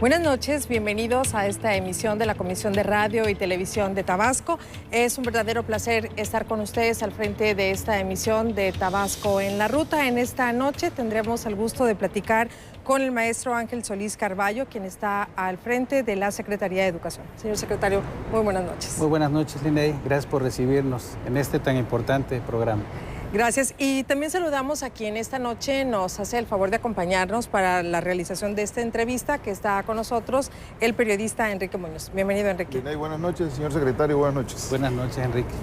Buenas noches, bienvenidos a esta emisión de la Comisión de Radio y Televisión de Tabasco. Es un verdadero placer estar con ustedes al frente de esta emisión de Tabasco en la Ruta. En esta noche tendremos el gusto de platicar con el maestro Ángel Solís Carballo, quien está al frente de la Secretaría de Educación. Señor secretario, muy buenas noches. Muy buenas noches, Linei. Gracias por recibirnos en este tan importante programa. Gracias. Y también saludamos a quien esta noche nos hace el favor de acompañarnos para la realización de esta entrevista, que está con nosotros el periodista Enrique Muñoz. Bienvenido, Enrique. Linei, buenas noches, señor secretario, buenas noches. Buenas noches, Enrique.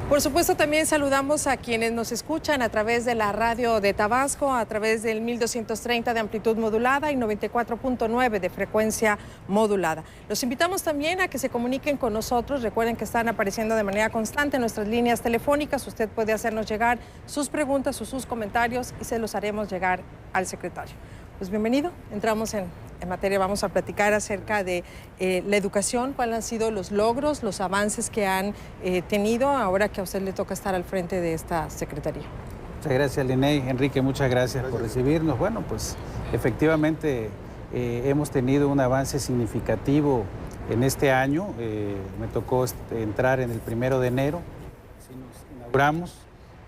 Por supuesto, también saludamos a quienes nos escuchan a través de la radio de Tabasco, a través del 1230 de amplitud modulada y 94.9 de frecuencia modulada. Los invitamos también a que se comuniquen con nosotros. Recuerden que están apareciendo de manera constante en nuestras líneas telefónicas. Usted puede hacernos llegar sus preguntas o sus comentarios y se los haremos llegar al secretario. Pues bienvenido, entramos en materia. Vamos a platicar acerca de la educación, cuáles han sido los logros, los avances que han tenido ahora que a usted le toca estar al frente de esta secretaría. Muchas gracias, Linei. Enrique, muchas gracias por recibirnos. Bueno, pues efectivamente hemos tenido un avance significativo en este año. Me tocó entrar en el 1 de enero, así nos inauguramos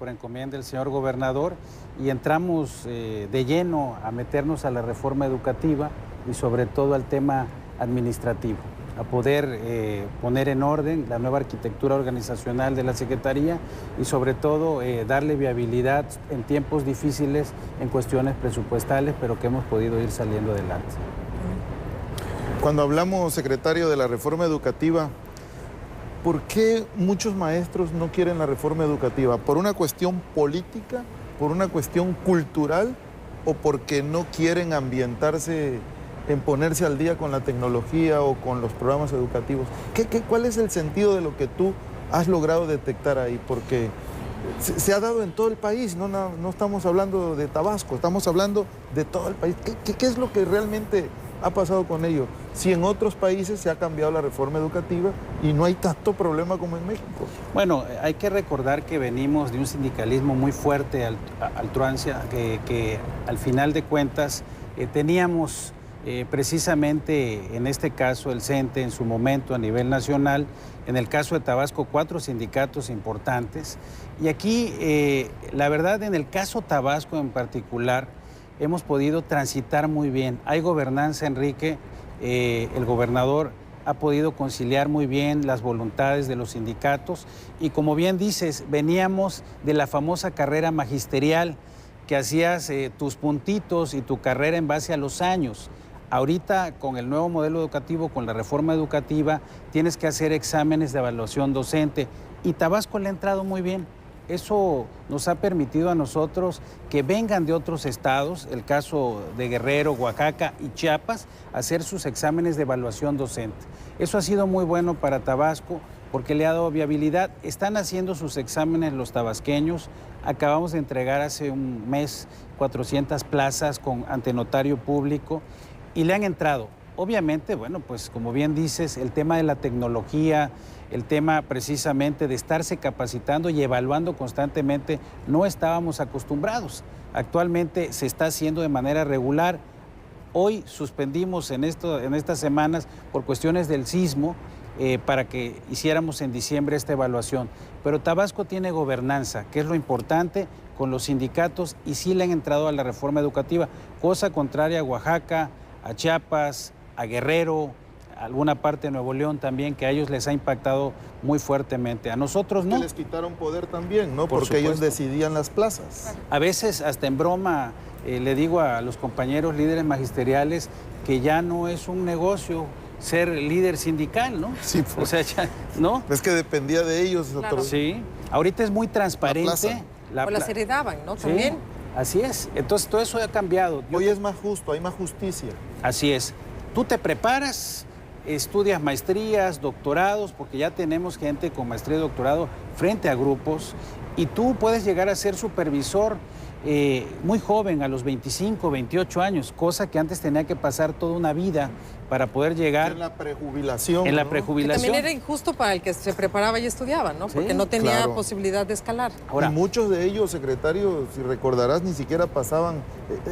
por encomienda del señor gobernador y entramos de lleno a meternos a la reforma educativa y sobre todo al tema administrativo, a poder poner en orden la nueva arquitectura organizacional de la Secretaría y sobre todo darle viabilidad en tiempos difíciles en cuestiones presupuestales, pero que hemos podido ir saliendo adelante. Cuando hablamos, secretario, de la reforma educativa, ¿por qué muchos maestros no quieren la reforma educativa? ¿Por una cuestión política, por una cuestión cultural o porque no quieren ambientarse en ponerse al día con la tecnología o con los programas educativos? ¿Cuál es el sentido de lo que tú has logrado detectar ahí? Porque se ha dado en todo el país, no estamos hablando de Tabasco, estamos hablando de todo el país. ¿Qué es lo que realmente ha pasado con ello? Si en otros países se ha cambiado la reforma educativa y no hay tanto problema como en México. Bueno, hay que recordar que venimos de un sindicalismo muy fuerte, Altruancia, que al final de cuentas teníamos precisamente en este caso el CENTE en su momento a nivel nacional, en el caso de Tabasco 4 sindicatos importantes y aquí la verdad en el caso Tabasco en particular hemos podido transitar muy bien. Hay gobernanza, Enrique, el gobernador ha podido conciliar muy bien las voluntades de los sindicatos y como bien dices, veníamos de la famosa carrera magisterial que hacías tus puntitos y tu carrera en base a los años. Ahorita con el nuevo modelo educativo, con la reforma educativa, tienes que hacer exámenes de evaluación docente y Tabasco le ha entrado muy bien. Eso nos ha permitido a nosotros que vengan de otros estados, el caso de Guerrero, Oaxaca y Chiapas, hacer sus exámenes de evaluación docente. Eso ha sido muy bueno para Tabasco porque le ha dado viabilidad. Están haciendo sus exámenes los tabasqueños. Acabamos de entregar hace un mes 400 plazas ante notario público y le han entrado. Obviamente, bueno, pues como bien dices, el tema de la tecnología, el tema precisamente de estarse capacitando y evaluando constantemente, no estábamos acostumbrados. Actualmente se está haciendo de manera regular. Hoy suspendimos en estas semanas por cuestiones del sismo para que hiciéramos en diciembre esta evaluación. Pero Tabasco tiene gobernanza, que es lo importante, con los sindicatos y sí le han entrado a la reforma educativa, cosa contraria a Oaxaca, a Chiapas, a Guerrero, a alguna parte de Nuevo León también, que a ellos les ha impactado muy fuertemente. A nosotros no. Que les quitaron poder también, ¿no? Por Porque supuesto. ellos decidían las plazas. A veces, hasta en broma, le digo a los compañeros líderes magisteriales que ya no es un negocio ser líder sindical, ¿no? Sí, o sea, ya, ¿no? Es que dependía de ellos. Claro. Sí, ahorita es muy transparente. La O las heredaban, ¿no? Sí, También. así es. Entonces, todo eso ha cambiado. Hoy es más justo, hay más justicia. Así es. Tú te preparas, estudias maestrías, doctorados, porque ya tenemos gente con maestría y doctorado frente a grupos, y tú puedes llegar a ser supervisor muy joven, a los 25, 28 años, cosa que antes tenía que pasar toda una vida para poder llegar... En la prejubilación. En la ¿no? prejubilación. Que también era injusto para el que se preparaba y estudiaba, ¿no? Sí, porque no tenía claro. posibilidad de escalar. Ahora, y muchos de ellos, secretario, si recordarás, ni siquiera pasaban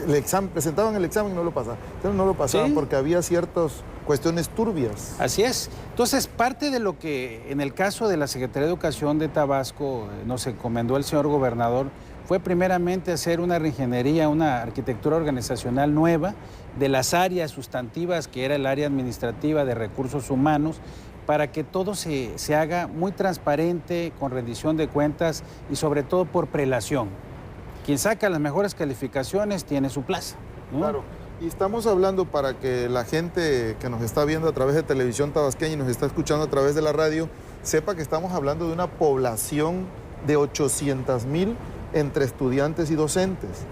el examen, presentaban el examen y no lo pasaban. Entonces no lo pasaban Sí. porque había ciertas cuestiones turbias. así es. Entonces, parte de lo que en el caso de la Secretaría de Educación de Tabasco nos encomendó el señor gobernador fue primeramente hacer una reingeniería, una arquitectura organizacional nueva de las áreas sustantivas, que era el área administrativa de recursos humanos, para que todo se haga muy transparente, con rendición de cuentas y sobre todo por prelación. Quien saca las mejores calificaciones tiene su plaza, ¿no? Claro. Y estamos hablando para que la gente que nos está viendo a través de televisión tabasqueña y nos está escuchando a través de la radio, sepa que estamos hablando de una población de 800,000 entre estudiantes y docentes.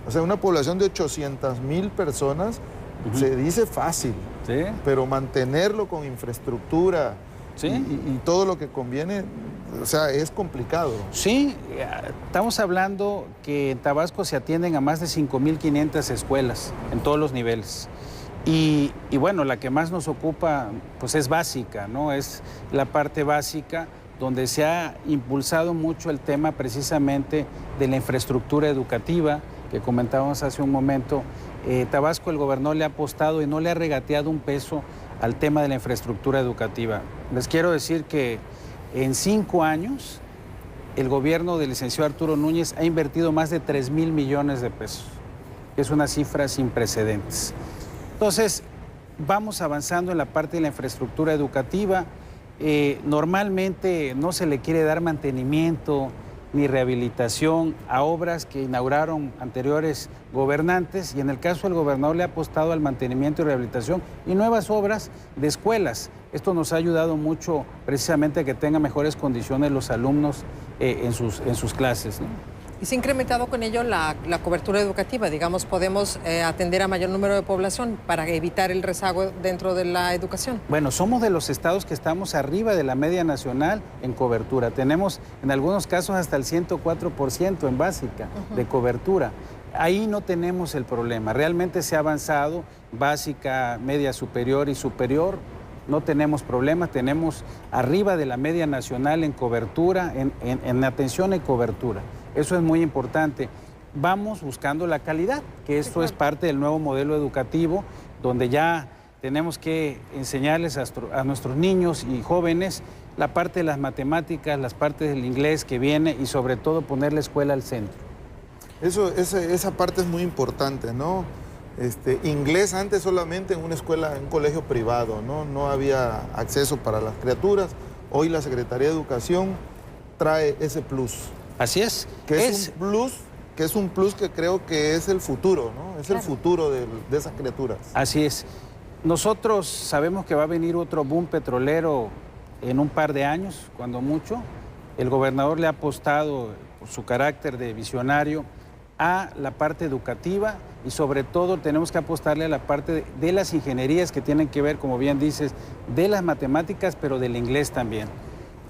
O sea, una población de 800,000 personas se dice fácil, Sí. pero mantenerlo con infraestructura Sí. y todo lo que conviene, o sea, es complicado. Sí, estamos hablando que en Tabasco se atienden a más de 5.500 escuelas en todos los niveles. Y bueno, la que más nos ocupa pues es básica, ¿no? Es la parte básica donde se ha impulsado mucho el tema precisamente de la infraestructura educativa que comentábamos hace un momento. Tabasco, el gobernador le ha apostado y no le ha regateado un peso al tema de la infraestructura educativa. Les quiero decir que en 5 años el gobierno del licenciado Arturo Núñez ha invertido más de 3,000 millones de pesos. Es una cifra sin precedentes. Entonces, vamos avanzando en la parte de la infraestructura educativa. Normalmente no se le quiere dar mantenimiento ni rehabilitación a obras que inauguraron anteriores gobernantes, y en el caso del gobernador le ha apostado al mantenimiento y rehabilitación y nuevas obras de escuelas. Esto nos ha ayudado mucho precisamente a que tengan mejores condiciones los alumnos en sus clases, ¿no? Y se ha incrementado con ello la cobertura educativa. Digamos, podemos atender a mayor número de población para evitar el rezago dentro de la educación. Bueno, somos de los estados que estamos arriba de la media nacional en cobertura. Tenemos en algunos casos hasta el 104% en básica de cobertura. Ahí no tenemos el problema. Realmente se ha avanzado, básica, media superior y superior. No tenemos problemas, tenemos arriba de la media nacional en cobertura, en atención y cobertura. Eso es muy importante. Vamos buscando la calidad, que esto es parte del nuevo modelo educativo, donde ya tenemos que enseñarles a nuestros niños y jóvenes la parte de las matemáticas, las partes del inglés que viene y sobre todo poner la escuela al centro. Esa parte es muy importante, ¿no? Inglés antes solamente en una escuela, en un colegio privado, ¿no? No había acceso para las criaturas. Hoy la Secretaría de Educación trae ese plus. Así es. Que es un plus que creo que es el futuro, ¿no? Es el futuro de esas criaturas. Así es. Nosotros sabemos que va a venir otro boom petrolero en un par de años, cuando mucho. El gobernador le ha apostado, por su carácter de visionario, a la parte educativa y sobre todo tenemos que apostarle a la parte de las ingenierías que tienen que ver, como bien dices, de las matemáticas, pero del inglés también.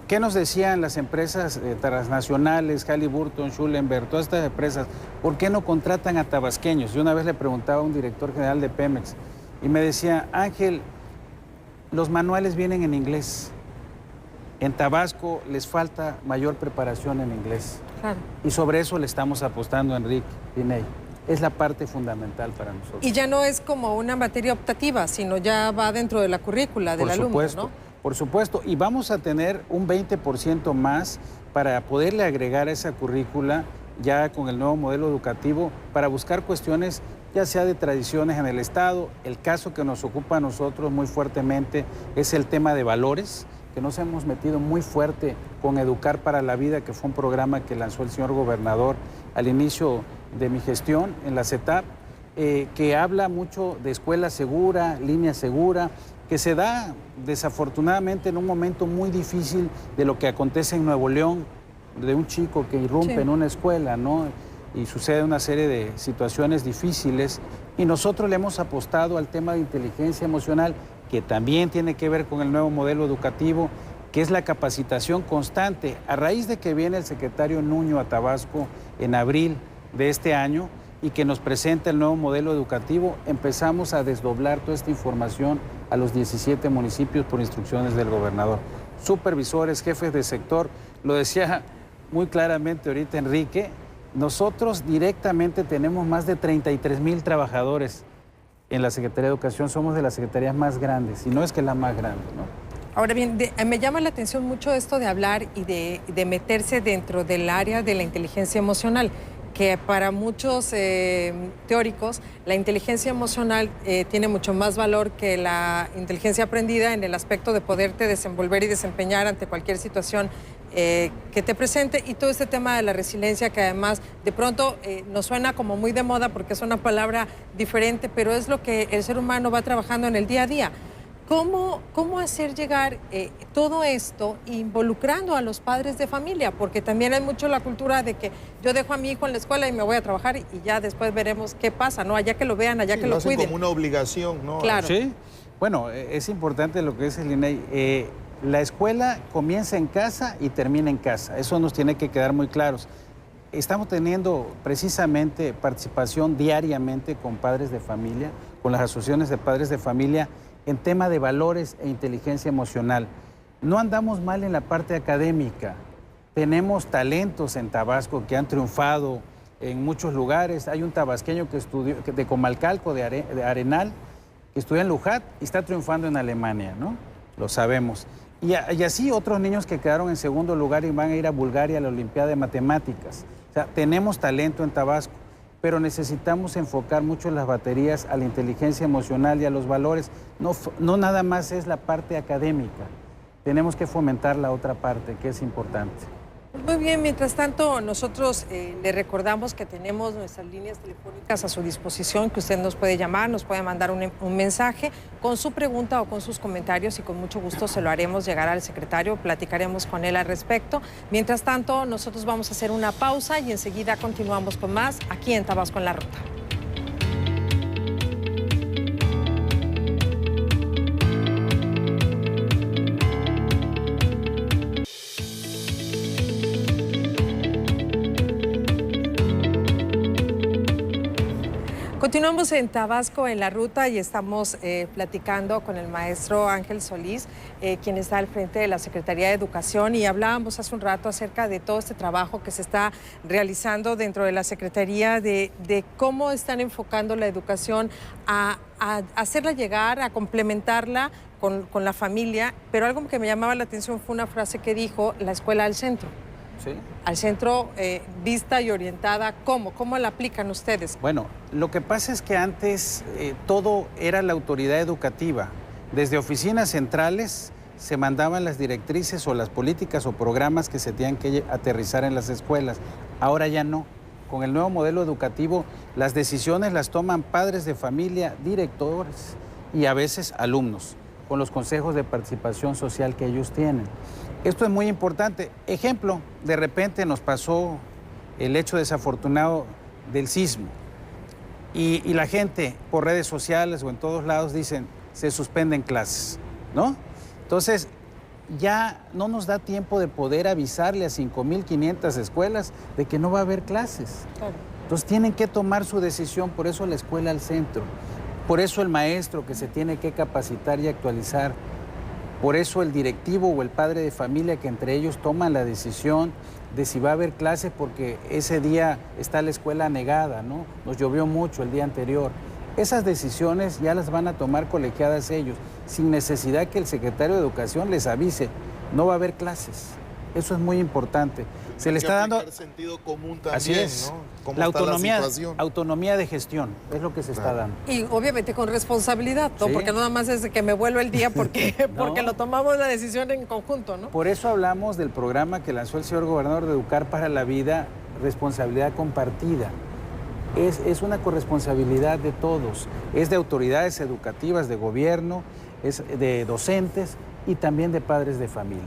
¿Qué nos decían las empresas transnacionales, Halliburton, Schulenberg, todas estas empresas? ¿Por qué no contratan a tabasqueños? Yo una vez le preguntaba a un director general de Pemex y me decía, Ángel, los manuales vienen en inglés. En Tabasco les falta mayor preparación en inglés. Claro. Y sobre eso le estamos apostando a Enrique Piney. Es la parte fundamental para nosotros. Y ya no es como una materia optativa, sino ya va dentro de la currícula del alumno, ¿no? Por supuesto, y vamos a tener un 20% más para poderle agregar a esa currícula ya con el nuevo modelo educativo para buscar cuestiones ya sea de tradiciones en el Estado. El caso que nos ocupa a nosotros muy fuertemente es el tema de valores, que nos hemos metido muy fuerte con Educar para la Vida, que fue un programa que lanzó el señor gobernador al inicio de mi gestión en la CETAP, que habla mucho de escuela segura, línea segura, que se da desafortunadamente en un momento muy difícil de lo que acontece en Nuevo León, de un chico que irrumpe en una escuela, ¿no? Y sucede una serie de situaciones difíciles. Y nosotros le hemos apostado al tema de inteligencia emocional, que también tiene que ver con el nuevo modelo educativo, que es la capacitación constante. A raíz de que viene el secretario Nuño a Tabasco en abril de este año y que nos presenta el nuevo modelo educativo, empezamos a desdoblar toda esta información a los 17 municipios por instrucciones del gobernador. Supervisores, jefes de sector, lo decía muy claramente ahorita Enrique, nosotros directamente tenemos más de 33,000 trabajadores en la Secretaría de Educación, somos de las secretarías más grandes, y no es que la más grande, ¿no? Ahora bien, me llama la atención mucho esto de hablar y de meterse dentro del área de la inteligencia emocional, que para muchos teóricos la inteligencia emocional tiene mucho más valor que la inteligencia aprendida en el aspecto de poderte desenvolver y desempeñar ante cualquier situación que te presente, y todo este tema de la resiliencia, que además de pronto nos suena como muy de moda porque es una palabra diferente, pero es lo que el ser humano va trabajando en el día a día. ¿Cómo hacer llegar todo esto involucrando a los padres de familia? Porque también hay mucho la cultura de que yo dejo a mi hijo en la escuela y me voy a trabajar y ya después veremos qué pasa, ¿no? Allá que lo vean, allá que lo cuiden. Como una obligación, ¿no? Claro. Sí, bueno, es importante lo que dice el INEI. La escuela comienza en casa y termina en casa. Eso nos tiene que quedar muy claros. Estamos teniendo precisamente participación diariamente con padres de familia, con las asociaciones de padres de familia, en tema de valores e inteligencia emocional. No andamos mal en la parte académica. Tenemos talentos en Tabasco que han triunfado en muchos lugares. Hay un tabasqueño que estudió, de Comalcalco, de Arenal, que estudia en Lujat y está triunfando en Alemania, ¿no? Lo sabemos. Y así otros niños que quedaron en segundo lugar y van a ir a Bulgaria a la Olimpiada de Matemáticas. O sea, tenemos talento en Tabasco, pero necesitamos enfocar mucho las baterías a la inteligencia emocional y a los valores. No nada más es la parte académica. Tenemos que fomentar la otra parte, que es importante. Muy bien, mientras tanto, nosotros le recordamos que tenemos nuestras líneas telefónicas a su disposición, que usted nos puede llamar, nos puede mandar un mensaje con su pregunta o con sus comentarios, y con mucho gusto se lo haremos llegar al secretario, platicaremos con él al respecto. Mientras tanto, nosotros vamos a hacer una pausa y enseguida continuamos con más aquí en Tabasco en la Ruta. Continuamos en Tabasco en la Ruta y estamos platicando con el maestro Ángel Solís, quien está al frente de la Secretaría de Educación, y hablábamos hace un rato acerca de todo este trabajo que se está realizando dentro de la Secretaría, de cómo están enfocando la educación a hacerla llegar, a complementarla con la familia, pero algo que me llamaba la atención fue una frase que dijo: la escuela al centro. ¿Sí? Al centro, vista y orientada, ¿cómo la aplican ustedes? Bueno, lo que pasa es que antes todo era la autoridad educativa. Desde oficinas centrales se mandaban las directrices o las políticas o programas que se tenían que aterrizar en las escuelas. Ahora ya no. Con el nuevo modelo educativo, las decisiones las toman padres de familia, directores y a veces alumnos, con los consejos de participación social que ellos tienen. Esto es muy importante. Ejemplo, de repente nos pasó el hecho desafortunado del sismo y la gente por redes sociales o en todos lados dicen: se suspenden clases, ¿no? Entonces, ya no nos da tiempo de poder avisarle a 5,500 escuelas de que no va a haber clases. Claro. Entonces, tienen que tomar su decisión, por eso la escuela al centro, por eso el maestro que se tiene que capacitar y actualizar. Por eso el directivo o el padre de familia, que entre ellos toman la decisión de si va a haber clases, porque ese día está la escuela negada, ¿no? Nos llovió mucho el día anterior. Esas decisiones ya las van a tomar colegiadas ellos, sin necesidad que el secretario de Educación les avise: no va a haber clases. Eso es muy importante. Se le está dando sentido común también, así es, ¿no? ¿Cómo la está autonomía, situación? autonomía de gestión, es lo que se está dando. Y obviamente con responsabilidad, ¿no? Sí. Porque no nada más es de que me vuelva el día porque lo tomamos la decisión en conjunto, ¿no? Por eso hablamos del programa que lanzó el señor gobernador de Educar para la Vida, responsabilidad compartida. Es una corresponsabilidad de todos, es de autoridades educativas, de gobierno, es de docentes y también de padres de familia.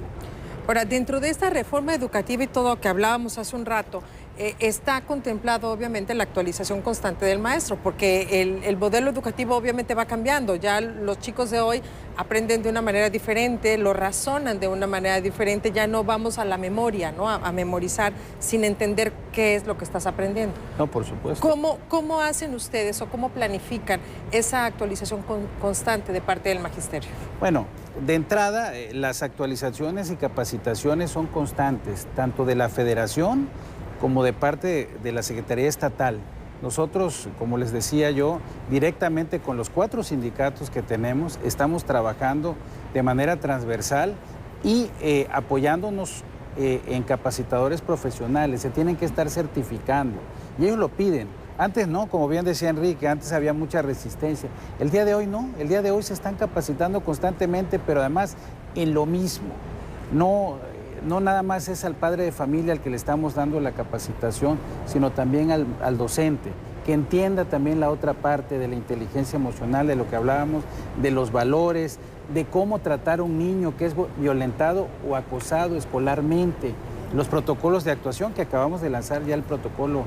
Ahora, dentro de esta reforma educativa y todo lo que hablábamos hace un rato, está contemplado obviamente la actualización constante del maestro, porque el modelo educativo obviamente va cambiando. Ya los chicos de hoy aprenden de una manera diferente, lo razonan de una manera diferente, ya no vamos a la memoria, ¿no? A memorizar sin entender qué es lo que estás aprendiendo. No, por supuesto. ¿Cómo hacen ustedes o cómo planifican esa actualización constante de parte del magisterio? Bueno, de entrada, las actualizaciones y capacitaciones son constantes, tanto de la Federación como de parte de la Secretaría Estatal. Nosotros, como les decía yo, directamente con los 4 sindicatos que tenemos, estamos trabajando de manera transversal y apoyándonos en capacitadores profesionales. Se tienen que estar certificando y ellos lo piden. Antes no, como bien decía Enrique, antes había mucha resistencia. El día de hoy no, el día de hoy se están capacitando constantemente, pero además en lo mismo. No nada más es al padre de familia al que le estamos dando la capacitación, sino también al docente, que entienda también la otra parte de la inteligencia emocional, de lo que hablábamos, de los valores, de cómo tratar a un niño que es violentado o acosado escolarmente. Los protocolos de actuación que acabamos de lanzar, ya el protocolo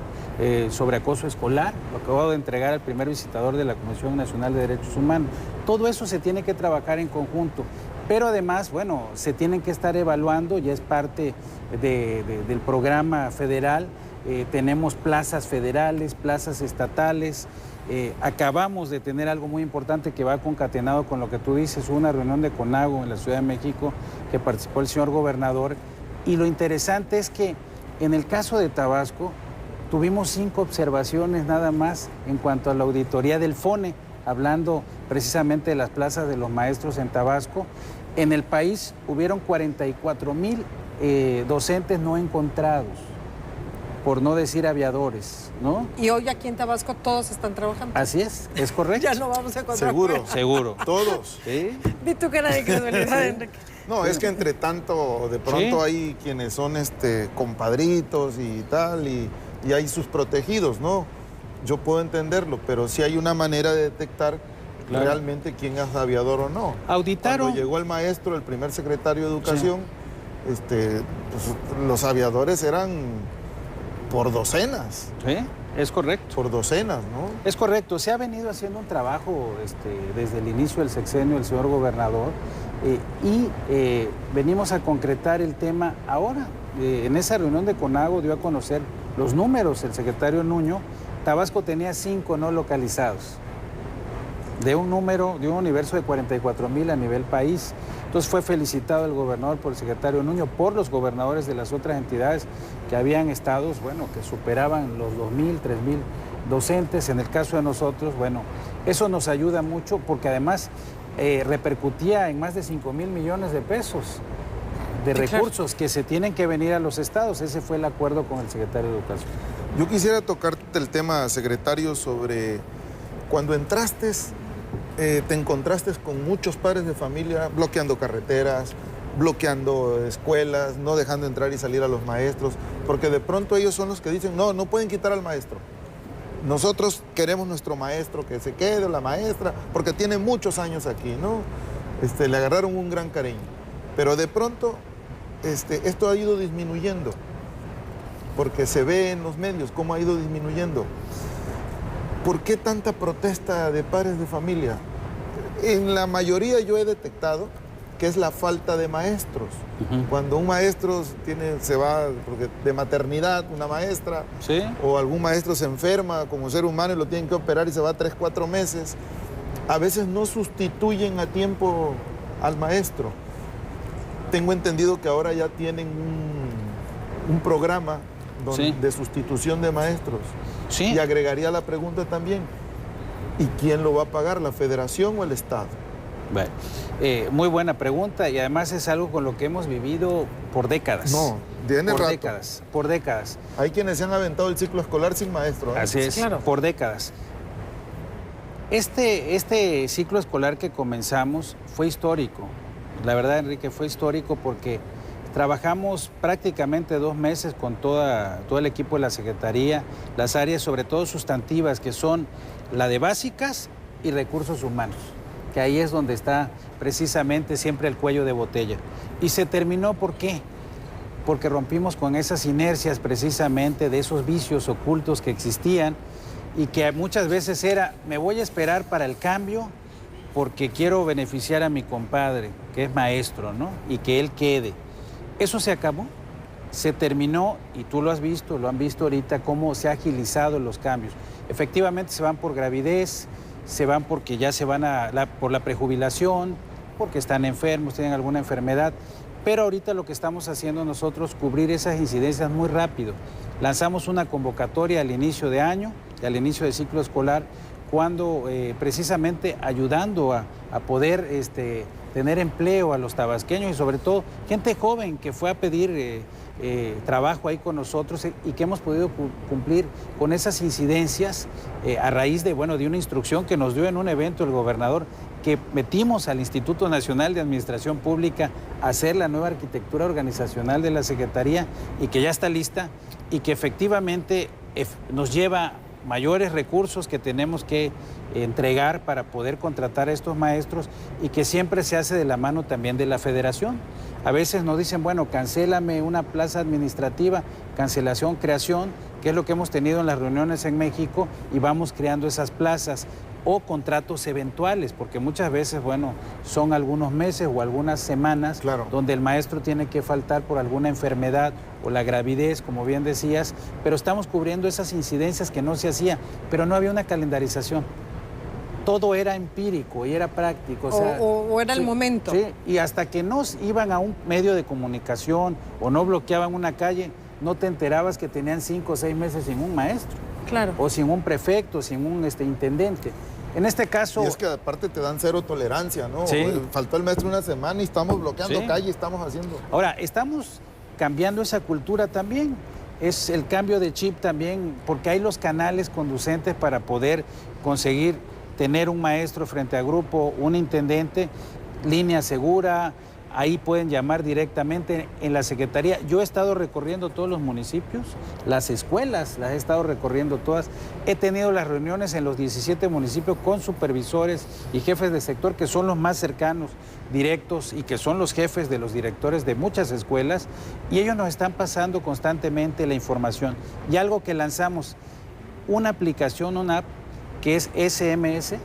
sobre acoso escolar, lo acabo de entregar al primer visitador de la Comisión Nacional de Derechos Humanos. Todo eso se tiene que trabajar en conjunto. Pero además, bueno, se tienen que estar evaluando, ya es parte del programa federal, tenemos plazas federales, plazas estatales, acabamos de tener algo muy importante que va concatenado con lo que tú dices, una reunión de CONAGO en la Ciudad de México que participó el señor gobernador, y lo interesante es que en el caso de Tabasco tuvimos 5 observaciones nada más en cuanto a la auditoría del FONE, hablando precisamente de las plazas de los maestros en Tabasco. En el país hubieron 44,000 docentes no encontrados, por no decir aviadores, ¿no? Y hoy aquí en Tabasco todos están trabajando. Así es correcto. Ya no vamos a encontrar. Seguro. Todos. ¿Sí? Vi tu cara de incredulidad, Enrique. No, es que entre tanto, de pronto hay quienes son compadritos y tal, y hay sus protegidos, ¿no? Yo puedo entenderlo, pero sí hay una manera de detectar realmente quién es aviador o no. Auditaron. Cuando llegó el maestro, el primer secretario de Educación, pues, los aviadores eran por docenas. Sí, es correcto. Por docenas, ¿no? Es correcto. Se ha venido haciendo un trabajo desde el inicio del sexenio del señor gobernador y venimos a concretar el tema ahora. En esa reunión de CONAGO dio a conocer los números el secretario Nuño. Tabasco tenía 5 no localizados, de un universo de 44,000 a nivel país. Entonces fue felicitado el gobernador por el secretario Nuño, por los gobernadores de las otras entidades que habían estados, bueno, que superaban los 2,000, 3,000 docentes. En el caso de nosotros, bueno, eso nos ayuda mucho porque además repercutía en más de 5,000 millones de pesos de recursos que se tienen que venir a los estados. Ese fue el acuerdo con el secretario de Educación. Yo quisiera tocarte el tema, secretario, sobre cuando entraste, te encontraste con muchos padres de familia bloqueando carreteras, bloqueando escuelas, no dejando entrar y salir a los maestros, porque de pronto ellos son los que dicen, no pueden quitar al maestro. Nosotros queremos nuestro maestro, que se quede, la maestra, porque tiene muchos años aquí, ¿no? Le agarraron un gran cariño. Pero de pronto, esto ha ido disminuyendo, porque se ve en los medios cómo ha ido disminuyendo. ¿Por qué tanta protesta de padres de familia? En la mayoría yo he detectado que es la falta de maestros. Cuando un maestro se va de maternidad, una maestra, ¿sí? O algún maestro se enferma como ser humano y lo tienen que operar y se va 3, 4 meses, a veces no sustituyen a tiempo al maestro. Tengo entendido que ahora ya tienen un programa de sustitución de maestros. Sí. Y agregaría la pregunta también, ¿y quién lo va a pagar, la federación o el Estado? Bueno, muy buena pregunta y además es algo con lo que hemos vivido por décadas. No, tiene rato. Por décadas. Hay quienes se han aventado el ciclo escolar sin maestro. Así es, claro. Por décadas. Este ciclo escolar que comenzamos fue histórico. La verdad, Enrique, fue histórico porque trabajamos prácticamente 2 meses con todo el equipo de la Secretaría, las áreas sobre todo sustantivas, que son la de básicas y recursos humanos, que ahí es donde está precisamente siempre el cuello de botella. Y se terminó, ¿por qué? porque rompimos con esas inercias precisamente de esos vicios ocultos que existían y que muchas veces era, me voy a esperar para el cambio porque quiero beneficiar a mi compadre, que es maestro, ¿no? Y que él quede. Eso se acabó, se terminó y tú lo has visto, lo han visto ahorita, cómo se ha agilizado los cambios. Efectivamente se van por gravidez, se van porque ya se van por la prejubilación, porque están enfermos, tienen alguna enfermedad, pero ahorita lo que estamos haciendo nosotros es cubrir esas incidencias muy rápido. Lanzamos una convocatoria al inicio de año, al inicio del ciclo escolar, cuando precisamente ayudando a poder tener empleo a los tabasqueños y sobre todo gente joven que fue a pedir trabajo ahí con nosotros y que hemos podido cumplir con esas incidencias a raíz de una instrucción que nos dio en un evento el gobernador, que metimos al Instituto Nacional de Administración Pública a hacer la nueva arquitectura organizacional de la Secretaría y que ya está lista y que efectivamente nos lleva mayores recursos que tenemos que entregar para poder contratar a estos maestros y que siempre se hace de la mano también de la federación. A veces nos dicen, bueno, cancélame una plaza administrativa, cancelación, creación, que es lo que hemos tenido en las reuniones en México y vamos creando esas plazas o contratos eventuales, porque muchas veces, son algunos meses o algunas semanas donde el maestro tiene que faltar por alguna enfermedad o la gravidez, como bien decías, pero estamos cubriendo esas incidencias que no se hacía, pero no había una calendarización. Todo era empírico y era práctico. O era el momento. Sí, y hasta que nos iban a un medio de comunicación o no bloqueaban una calle, no te enterabas que tenían 5 o 6 meses sin un maestro. Claro. O sin un prefecto, sin un intendente. En este caso... Y es que aparte te dan cero tolerancia, ¿no? Sí. Faltó el maestro una semana y estamos bloqueando calle, estamos haciendo... Ahora, estamos cambiando esa cultura también. Es el cambio de chip también, porque hay los canales conducentes para poder conseguir tener un maestro frente a grupo, un intendente, línea segura. Ahí pueden llamar directamente en la Secretaría. Yo he estado recorriendo todos los municipios, las escuelas, las he estado recorriendo todas. He tenido las reuniones en los 17 municipios con supervisores y jefes de sector, que son los más cercanos, directos, y que son los jefes de los directores de muchas escuelas, y ellos nos están pasando constantemente la información. Y algo que lanzamos, una aplicación, una app, que es SMS,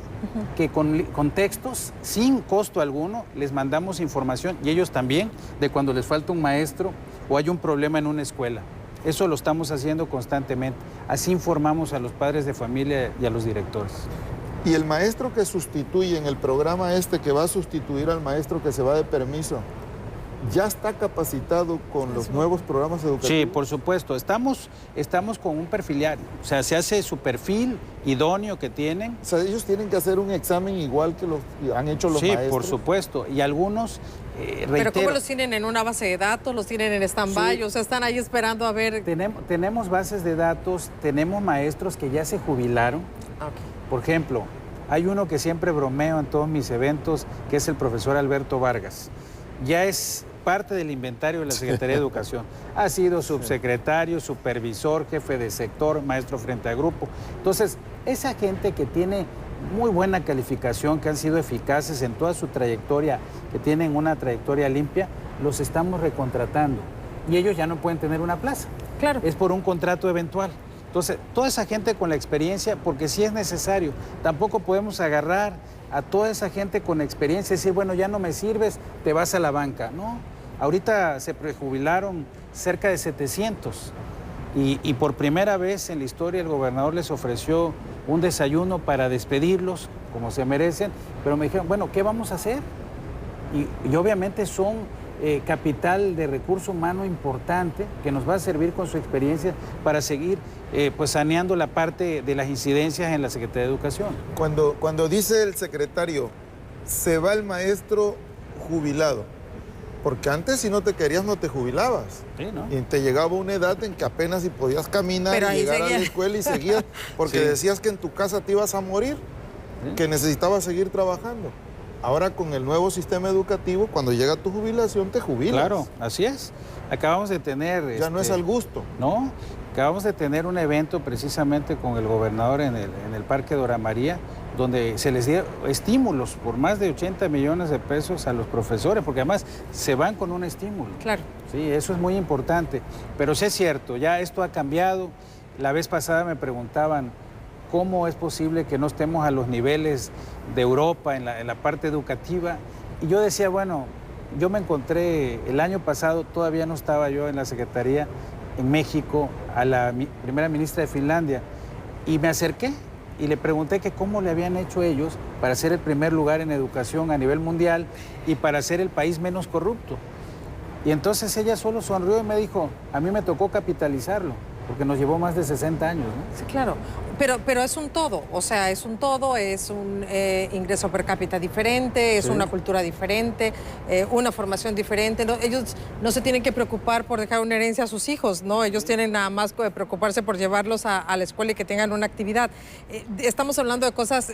que con textos, sin costo alguno, les mandamos información, y ellos también, de cuando les falta un maestro o hay un problema en una escuela. Eso lo estamos haciendo constantemente. Así informamos a los padres de familia y a los directores. Y el maestro que sustituye en el programa que va a sustituir al maestro que se va de permiso, ¿ya está capacitado con los nuevos programas educativos? Sí, por supuesto. Estamos con un perfiliario. O sea, se hace su perfil idóneo que tienen. O sea, ellos tienen que hacer un examen igual que los han hecho los maestros. Sí, por supuesto. Y algunos, reitero... ¿Pero cómo los tienen en una base de datos? ¿Los tienen en stand-by? Sí. O sea, están ahí esperando a ver... Tenemos bases de datos, tenemos maestros que ya se jubilaron. Okay. Por ejemplo, hay uno que siempre bromeo en todos mis eventos, que es el profesor Alberto Vargas. Ya es parte del inventario de la Secretaría de Educación. Ha sido subsecretario, supervisor, jefe de sector, maestro frente a grupo. Entonces, esa gente que tiene muy buena calificación, que han sido eficaces en toda su trayectoria, que tienen una trayectoria limpia, los estamos recontratando. Y ellos ya no pueden tener una plaza. Claro. Es por un contrato eventual. Entonces, toda esa gente con la experiencia, porque sí es necesario, tampoco podemos agarrar a toda esa gente con experiencia y decir, bueno, ya no me sirves, te vas a la banca. No, ahorita se prejubilaron cerca de 700 y por primera vez en la historia el gobernador les ofreció un desayuno para despedirlos, como se merecen, pero me dijeron, bueno, ¿qué vamos a hacer? Y obviamente son capital de recurso humano importante que nos va a servir con su experiencia para seguir saneando la parte de las incidencias en la Secretaría de Educación. Cuando dice el secretario, se va el maestro jubilado, porque antes si no te querías no te jubilabas. Sí, ¿no? Y te llegaba una edad en que apenas si podías caminar y llegar a la escuela y seguías, porque decías que en tu casa te ibas a morir, que necesitabas seguir trabajando. Ahora con el nuevo sistema educativo, cuando llega tu jubilación, te jubilas. Claro, así es. Acabamos de tener... Ya no es al gusto. No, acabamos de tener un evento precisamente con el gobernador en el Parque Dora María, donde se les dio estímulos por más de 80 millones de pesos a los profesores, porque además se van con un estímulo. Claro. Sí, eso es muy importante. Pero sí es cierto, ya esto ha cambiado. La vez pasada me preguntaban cómo es posible que no estemos a los niveles de Europa en la parte educativa. Y yo decía, bueno, yo me encontré el año pasado, todavía no estaba yo en la Secretaría en México, a la primera ministra de Finlandia, y me acerqué y le pregunté que cómo le habían hecho ellos para ser el primer lugar en educación a nivel mundial y para ser el país menos corrupto. Y entonces ella solo sonrió y me dijo, a mí me tocó capitalizarlo, porque nos llevó más de 60 años, ¿no? Sí, claro, pero es un todo, o sea, es un todo, es un ingreso per cápita diferente, es una cultura diferente, una formación diferente. ¿No? Ellos no se tienen que preocupar por dejar una herencia a sus hijos, ¿no? Ellos tienen nada más que preocuparse por llevarlos a la escuela y que tengan una actividad. Estamos hablando de cosas,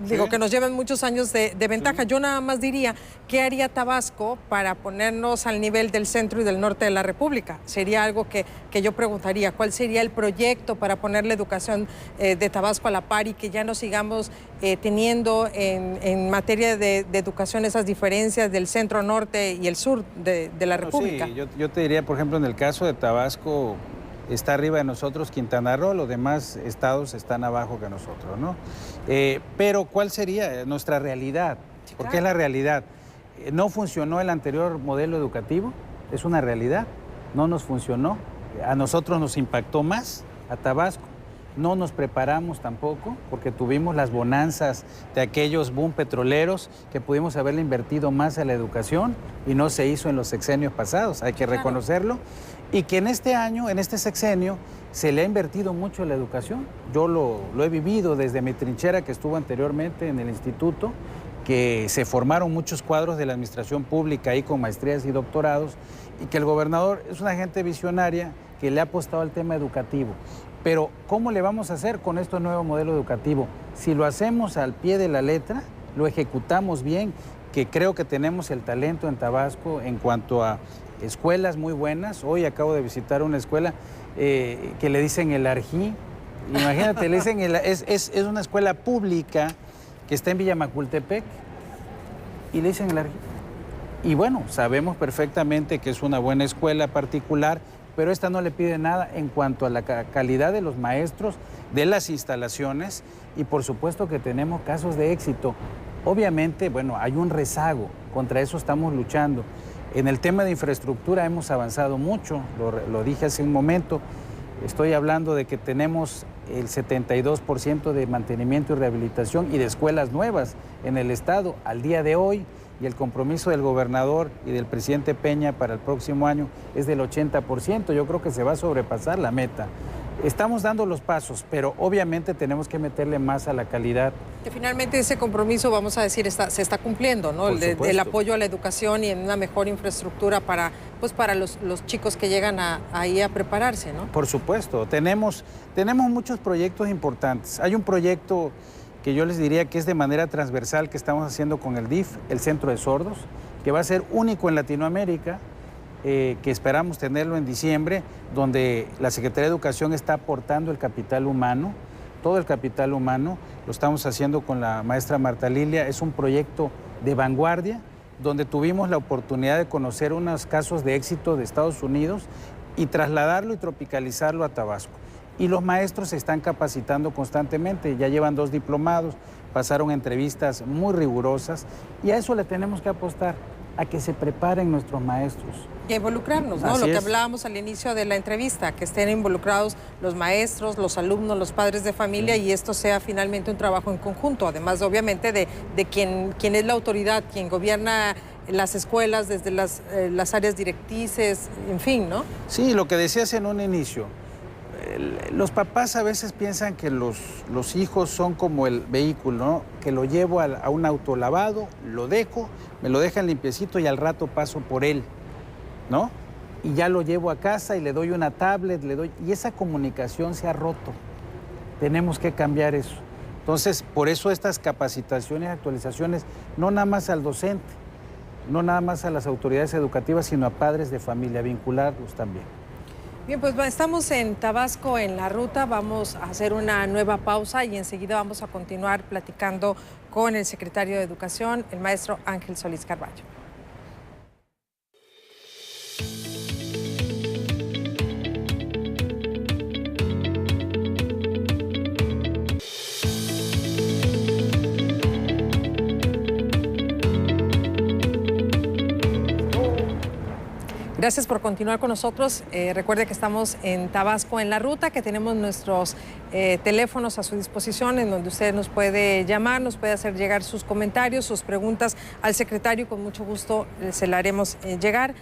digo, que nos llevan muchos años de ventaja. Yo nada más diría, ¿qué haría Tabasco para ponernos al nivel del centro y del norte de la República? Sería algo que yo preguntaría. ¿Cuál sería el proyecto para poner la educación de Tabasco a la par y que ya no sigamos teniendo en materia de educación esas diferencias del centro norte y el sur de la República? Sí, yo te diría, por ejemplo, en el caso de Tabasco, está arriba de nosotros Quintana Roo, los demás estados están abajo que nosotros, ¿no? Pero ¿cuál sería nuestra realidad? Sí, porque es la realidad. No funcionó el anterior modelo educativo, es una realidad, no nos funcionó. A nosotros nos impactó más, a Tabasco. No nos preparamos tampoco porque tuvimos las bonanzas de aquellos boom petroleros que pudimos haberle invertido más a la educación y no se hizo en los sexenios pasados, hay que reconocerlo. Y que en este año, en este sexenio, se le ha invertido mucho a la educación. Yo lo he vivido desde mi trinchera que estuvo anteriormente en el instituto, que se formaron muchos cuadros de la administración pública ahí con maestrías y doctorados, y que el gobernador es una gente visionaria que le ha apostado al tema educativo. Pero ¿cómo le vamos a hacer con este nuevo modelo educativo? Si lo hacemos al pie de la letra, lo ejecutamos bien, que creo que tenemos el talento en Tabasco en cuanto a escuelas muy buenas. Hoy acabo de visitar una escuela que le dicen el Arjí. Imagínate, le dicen es una escuela pública que está en Villamacultepec y le dicen el Arjí. Y bueno, sabemos perfectamente que es una buena escuela particular, pero esta no le pide nada en cuanto a la calidad de los maestros, de las instalaciones y por supuesto que tenemos casos de éxito. Obviamente, bueno, hay un rezago, contra eso estamos luchando. En el tema de infraestructura hemos avanzado mucho, lo dije hace un momento, estoy hablando de que tenemos el 72% de mantenimiento y rehabilitación y de escuelas nuevas en el estado al día de hoy. Y el compromiso del gobernador y del presidente Peña para el próximo año es del 80%. Yo creo que se va a sobrepasar la meta. Estamos dando los pasos, pero obviamente tenemos que meterle más a la calidad. Que finalmente ese compromiso, vamos a decir, se está cumpliendo, ¿no? El apoyo a la educación y en una mejor infraestructura para los chicos que llegan ahí a prepararse, ¿no? Por supuesto. Tenemos muchos proyectos importantes. Hay un proyecto que yo les diría que es de manera transversal que estamos haciendo con el DIF, el Centro de Sordos, que va a ser único en Latinoamérica, que esperamos tenerlo en diciembre, donde la Secretaría de Educación está aportando el capital humano, todo el capital humano, lo estamos haciendo con la maestra Marta Lilia, es un proyecto de vanguardia, donde tuvimos la oportunidad de conocer unos casos de éxito de Estados Unidos y trasladarlo y tropicalizarlo a Tabasco. Y los maestros se están capacitando constantemente, ya llevan 2 diplomados, pasaron entrevistas muy rigurosas y a eso le tenemos que apostar, a que se preparen nuestros maestros. Y a involucrarnos, ¿no? Lo que hablábamos al inicio de la entrevista, que estén involucrados los maestros, los alumnos, los padres de familia y esto sea finalmente un trabajo en conjunto, además obviamente de quien es la autoridad, quien gobierna las escuelas desde las áreas directrices, en fin, ¿no? Sí, lo que decías en un inicio. Los papás a veces piensan que los hijos son como el vehículo, ¿no? Que lo llevo a un autolavado, lo dejo, me lo dejan limpiecito y al rato paso por él, ¿no? Y ya lo llevo a casa y le doy una tablet, y esa comunicación se ha roto. Tenemos que cambiar eso. Entonces, por eso estas capacitaciones y actualizaciones, no nada más al docente, no nada más a las autoridades educativas, sino a padres de familia, vincularlos también. Bien, pues estamos en Tabasco en la ruta, vamos a hacer una nueva pausa y enseguida vamos a continuar platicando con el secretario de Educación, el maestro Ángel Solís Carballo. Gracias por continuar con nosotros. Recuerde que estamos en Tabasco en la ruta, que tenemos nuestros teléfonos a su disposición en donde usted nos puede llamar, nos puede hacer llegar sus comentarios, sus preguntas al secretario. Con mucho gusto se la haremos llegar.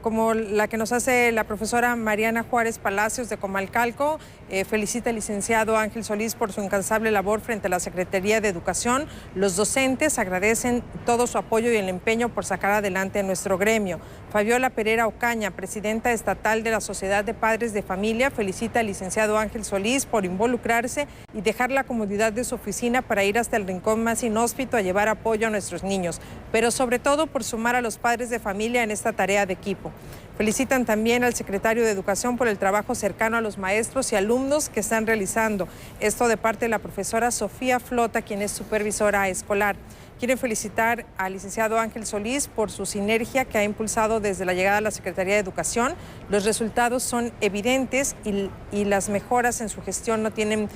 Como la que nos hace la profesora Mariana Juárez Palacios de Comalcalco, felicita al licenciado Ángel Solís por su incansable labor frente a la Secretaría de Educación. Los docentes agradecen todo su apoyo y el empeño por sacar adelante nuestro gremio. Fabiola Pereira Ocaña, presidenta estatal de la Sociedad de Padres de Familia, felicita al licenciado Ángel Solís por involucrarse y dejar la comodidad de su oficina para ir hasta el rincón más inhóspito a llevar apoyo a nuestros niños, pero sobre todo por sumar a los padres de familia en esta tarea de equipo. Felicitan también al secretario de Educación por el trabajo cercano a los maestros y alumnos que están realizando. Esto de parte de la profesora Sofía Flota, quien es supervisora escolar. Quieren felicitar al licenciado Ángel Solís por su sinergia que ha impulsado desde la llegada a la Secretaría de Educación. Los resultados son evidentes y las mejoras en su gestión no tienen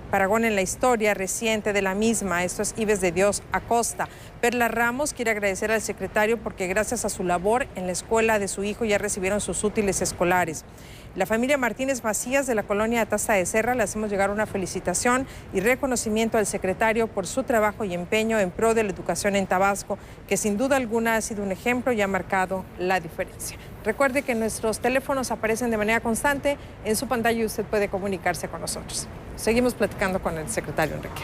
parangón en la historia reciente de la misma. Esto es Ives de Dios Acosta. Perla Ramos quiere agradecer al secretario porque gracias a su labor en la escuela de su hijo ya recibieron sus útiles escolares. La familia Martínez Macías de la colonia Ataza de Serra le hacemos llegar una felicitación y reconocimiento al secretario por su trabajo y empeño en pro de la educación en Tabasco, que sin duda alguna ha sido un ejemplo y ha marcado la diferencia. Recuerde que nuestros teléfonos aparecen de manera constante en su pantalla y usted puede comunicarse con nosotros. Seguimos platicando con el secretario Enrique.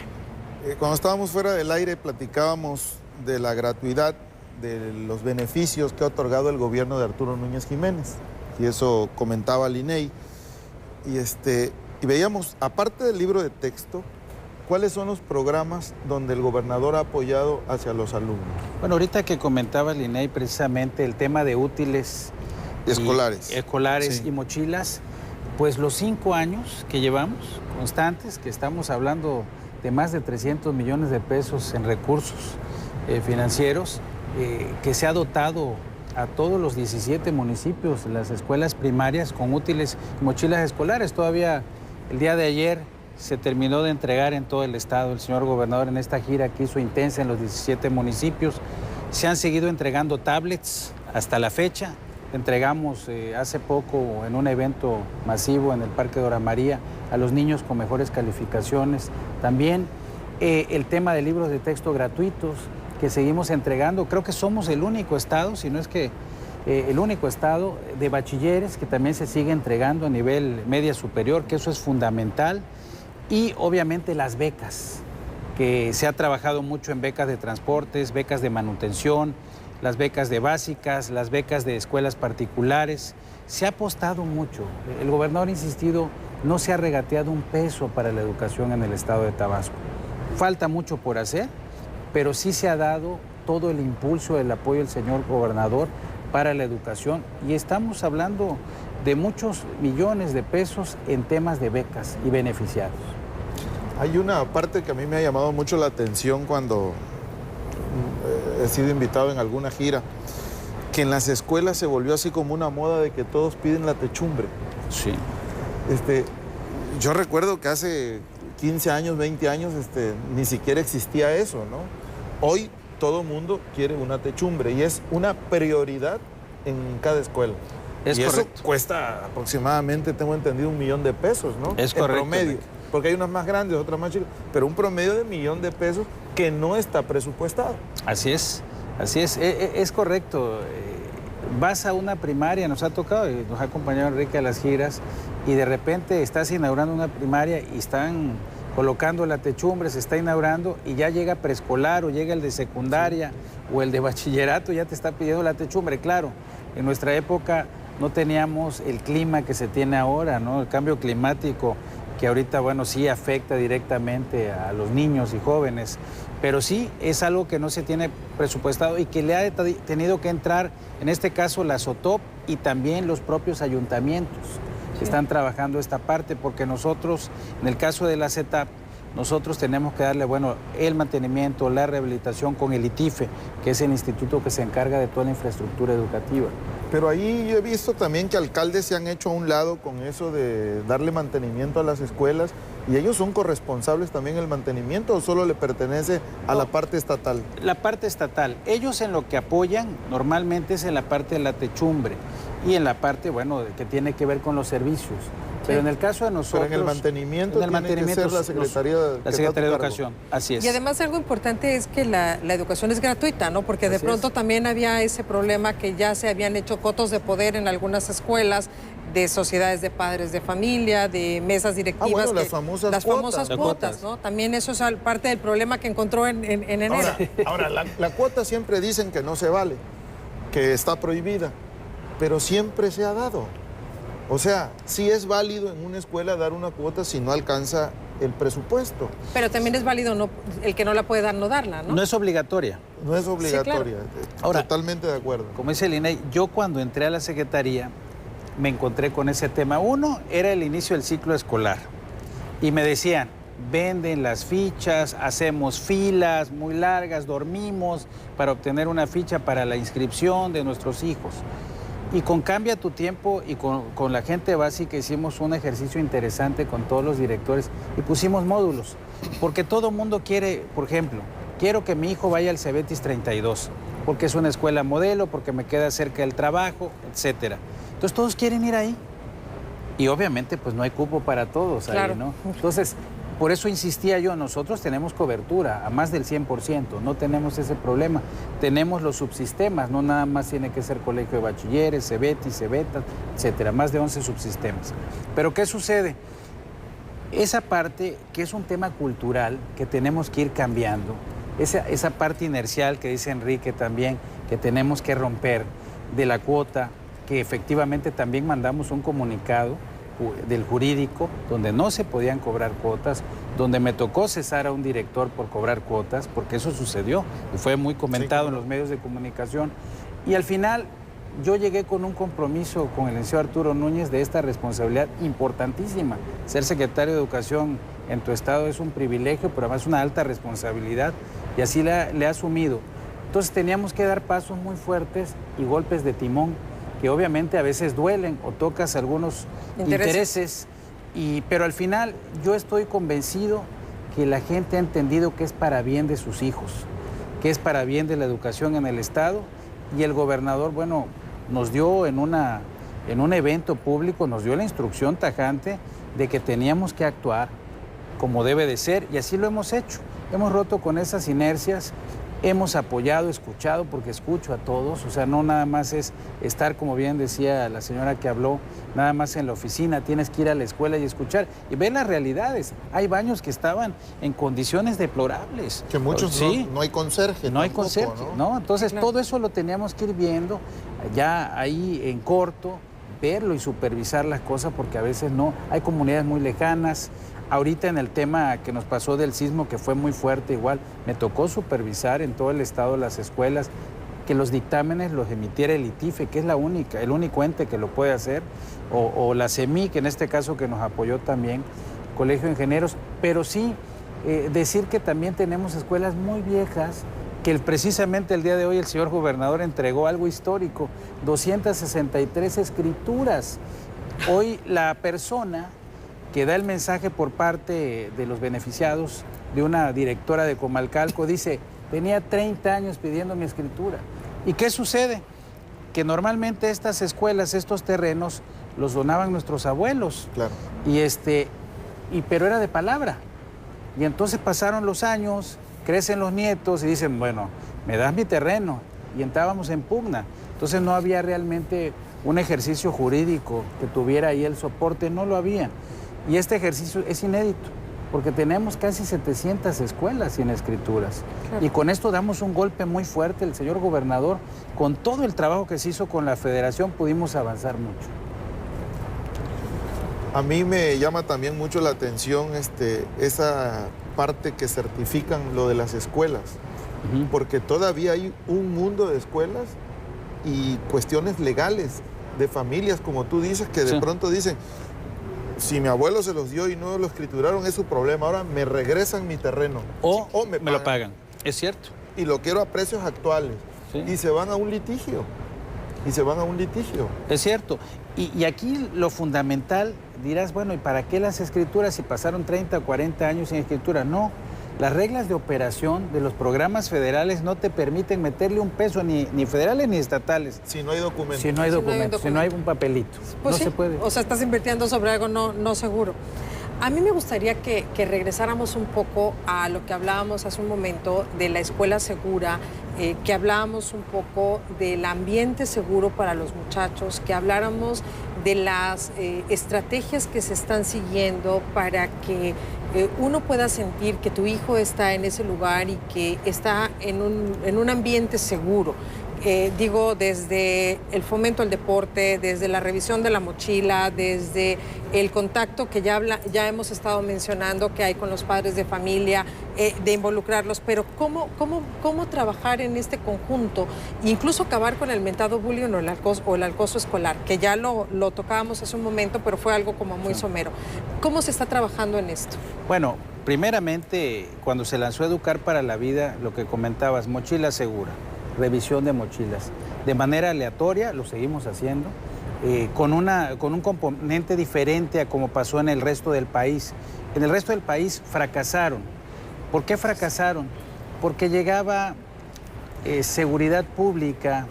Cuando estábamos fuera del aire platicábamos de la gratuidad, de los beneficios que ha otorgado el gobierno de Arturo Núñez Jiménez. Y eso comentaba el INEI. Y veíamos, aparte del libro de texto, ¿cuáles son los programas donde el gobernador ha apoyado hacia los alumnos? Bueno, ahorita que comentaba el INEI precisamente el tema de útiles escolares sí, y mochilas, pues los 5 años que llevamos constantes, que estamos hablando de más de 300 millones de pesos en recursos financieros, que se ha dotado a todos los 17 municipios, las escuelas primarias con útiles y mochilas escolares. Todavía el día de ayer se terminó de entregar en todo el estado. El señor gobernador en esta gira que hizo intensa en los 17 municipios. Se han seguido entregando tablets hasta la fecha. Entregamos hace poco en un evento masivo en el Parque Dora María a los niños con mejores calificaciones. También el tema de libros de texto gratuitos que seguimos entregando. Creo que somos el único estado, si no es que el único estado de bachilleres que también se sigue entregando a nivel media superior, que eso es fundamental. Y obviamente las becas, que se ha trabajado mucho en becas de transportes, becas de manutención, las becas de básicas, las becas de escuelas particulares. Se ha apostado mucho. El gobernador ha insistido, no se ha regateado un peso para la educación en el estado de Tabasco. Falta mucho por hacer, pero sí se ha dado todo el impulso, el apoyo del señor gobernador para la educación y estamos hablando de muchos millones de pesos en temas de becas y beneficiarios. Hay una parte que a mí me ha llamado mucho la atención cuando he sido invitado en alguna gira, que en las escuelas se volvió así como una moda de que todos piden la techumbre. Sí. Yo recuerdo que hace 15 años, 20 años, ni siquiera existía eso, ¿no? Hoy todo mundo quiere una techumbre y es una prioridad en cada escuela. Es y correcto. Eso cuesta aproximadamente, tengo entendido, $1 millón de pesos, ¿no? Es en correcto. promedio. Porque hay unas más grandes, otras más chicas, pero un promedio de $1 millón de pesos que no está presupuestado. Así es, es correcto. Vas a una primaria, nos ha tocado, nos ha acompañado Enrique a las giras, y de repente estás inaugurando una primaria y están colocando la techumbre, se está inaugurando y ya llega preescolar o llega el de secundaria o el de bachillerato, ya te está pidiendo la techumbre. Claro, en nuestra época no teníamos el clima que se tiene ahora, ¿no? El cambio climático que ahorita, bueno, sí afecta directamente a los niños y jóvenes, pero sí es algo que no se tiene presupuestado y que le ha tenido que entrar, en este caso la SOTOP y también los propios ayuntamientos están trabajando esta parte, porque nosotros, en el caso de la CETAP, nosotros tenemos que darle, bueno, el mantenimiento, la rehabilitación con el ITIFE, que es el instituto que se encarga de toda la infraestructura educativa. Pero ahí yo he visto también que alcaldes se han hecho a un lado con eso de darle mantenimiento a las escuelas, y ellos son corresponsables también del mantenimiento, ¿o solo le pertenece a la parte estatal? La parte estatal. Ellos en lo que apoyan normalmente es en la parte de la techumbre y en la parte, bueno, que tiene que ver con los servicios. Pero en el caso de nosotros... Pero en el mantenimiento tiene que ser la Secretaría de Educación, así es. Y además algo importante es que la educación es gratuita, ¿no? Porque de pronto también había ese problema que ya se habían hecho cotos de poder en algunas escuelas, de sociedades de padres de familia, de mesas directivas. Bueno, las famosas cuotas, ¿no? También eso es parte del problema que encontró en enero. Ahora la cuota siempre dicen que no se vale, que está prohibida, pero siempre se ha dado. O sea, sí es válido en una escuela dar una cuota si no alcanza el presupuesto. Pero también es válido el que no la puede dar, no darla, ¿no? No es obligatoria. No es obligatoria, sí, claro. Ahora, totalmente de acuerdo. Como dice el INEI, yo cuando entré a la Secretaría me encontré con ese tema. Uno, era el inicio del ciclo escolar. Y me decían, venden las fichas, hacemos filas muy largas, dormimos para obtener una ficha para la inscripción de nuestros hijos. Y con Cambia tu Tiempo y con la gente básica hicimos un ejercicio interesante con todos los directores y pusimos módulos. Porque todo mundo quiere, por ejemplo, quiero que mi hijo vaya al Cebetis 32, porque es una escuela modelo, porque me queda cerca del trabajo, etcétera. Entonces todos quieren ir ahí. Y obviamente pues no hay cupo para todos claro. ahí, ¿no? Entonces, por eso insistía yo, nosotros tenemos cobertura a más del 100%, no tenemos ese problema. Tenemos los subsistemas, no nada más tiene que ser colegio de bachilleres, Cebetis, Cebetas, etcétera, más de 11 subsistemas. Pero ¿qué sucede? Esa parte, que es un tema cultural que tenemos que ir cambiando, esa parte inercial que dice Enrique también, que tenemos que romper de la cuota, que efectivamente también mandamos un comunicado del jurídico, donde no se podían cobrar cuotas, donde me tocó cesar a un director por cobrar cuotas, porque eso sucedió y fue muy comentado en los medios de comunicación. Y al final yo llegué con un compromiso con el licenciado Arturo Núñez de esta responsabilidad importantísima. Ser secretario de Educación en tu estado es un privilegio, pero además una alta responsabilidad, y así le he asumido. Entonces teníamos que dar pasos muy fuertes y golpes de timón, que obviamente a veces duelen o tocas algunos intereses, pero al final yo estoy convencido que la gente ha entendido que es para bien de sus hijos, que es para bien de la educación en el estado, y el gobernador, bueno, nos dio en un evento público, nos dio la instrucción tajante de que teníamos que actuar como debe de ser, y así lo hemos hecho. Hemos roto con esas inercias. Hemos apoyado, escuchado, porque escucho a todos, o sea, no nada más es estar, como bien decía la señora que habló, nada más en la oficina, tienes que ir a la escuela y escuchar y ver las realidades. Hay baños que estaban en condiciones deplorables. Que muchos sí, no hay conserje. No hay conserje, ¿no? Entonces claro, todo eso lo teníamos que ir viendo ya ahí en corto, verlo y supervisar las cosas, porque a veces no, hay comunidades muy lejanas. Ahorita en el tema que nos pasó del sismo, que fue muy fuerte igual, me tocó supervisar en todo el estado las escuelas, que los dictámenes los emitiera el ITIFE, que es el único ente que lo puede hacer, o la CEMI, que en este caso que nos apoyó también, Colegio de Ingenieros, pero sí decir que también tenemos escuelas muy viejas, que precisamente el día de hoy el señor gobernador entregó algo histórico, 263 escrituras. Hoy la persona que da el mensaje por parte de los beneficiados, de una directora de Comalcalco, dice, tenía 30 años pidiendo mi escritura. ¿Y qué sucede? Que normalmente estas escuelas, estos terrenos, los donaban nuestros abuelos. Claro. Pero era de palabra. Y entonces pasaron los años, crecen los nietos y dicen, bueno, me das mi terreno. Y entrábamos en pugna. Entonces no había realmente un ejercicio jurídico que tuviera ahí el soporte, no lo había. Y este ejercicio es inédito, porque tenemos casi 700 escuelas sin escrituras. Claro. Y con esto damos un golpe muy fuerte. El señor gobernador, con todo el trabajo que se hizo con la federación, pudimos avanzar mucho. A mí me llama también mucho la atención esa parte que certifican lo de las escuelas, porque todavía hay un mundo de escuelas y cuestiones legales de familias, como tú dices, que de pronto dicen, si mi abuelo se los dio y no lo escrituraron, es su problema, ahora me regresan mi terreno. O me lo pagan, es cierto. Y lo quiero a precios actuales. Sí. Y se van a un litigio. Es cierto. Y aquí lo fundamental, dirás, bueno, ¿y para qué las escrituras si pasaron 30 o 40 años sin escritura? No. Las reglas de operación de los programas federales no te permiten meterle un peso ni federales ni estatales. Si no hay documentos. Si no hay un papelito. Pues no sí, se puede. O sea, estás invirtiendo sobre algo no seguro. A mí me gustaría que regresáramos un poco a lo que hablábamos hace un momento de la escuela segura, que hablábamos un poco del ambiente seguro para los muchachos, que habláramos de las estrategias que se están siguiendo para que uno pueda sentir que tu hijo está en ese lugar y que está en un ambiente seguro. Digo, desde el fomento al deporte, desde la revisión de la mochila, desde el contacto que ya hemos estado mencionando que hay con los padres de familia, de involucrarlos, pero cómo trabajar en este conjunto, incluso acabar con el mentado bullying o el acoso escolar, que ya lo tocábamos hace un momento, pero fue algo como muy somero. ¿Cómo se está trabajando en esto? Bueno, primeramente, cuando se lanzó Educar para la Vida, lo que comentabas, mochila segura. Revisión de mochilas. De manera aleatoria, lo seguimos haciendo, con un componente diferente a como pasó en el resto del país. En el resto del país fracasaron. ¿Por qué fracasaron? Porque llegaba seguridad pública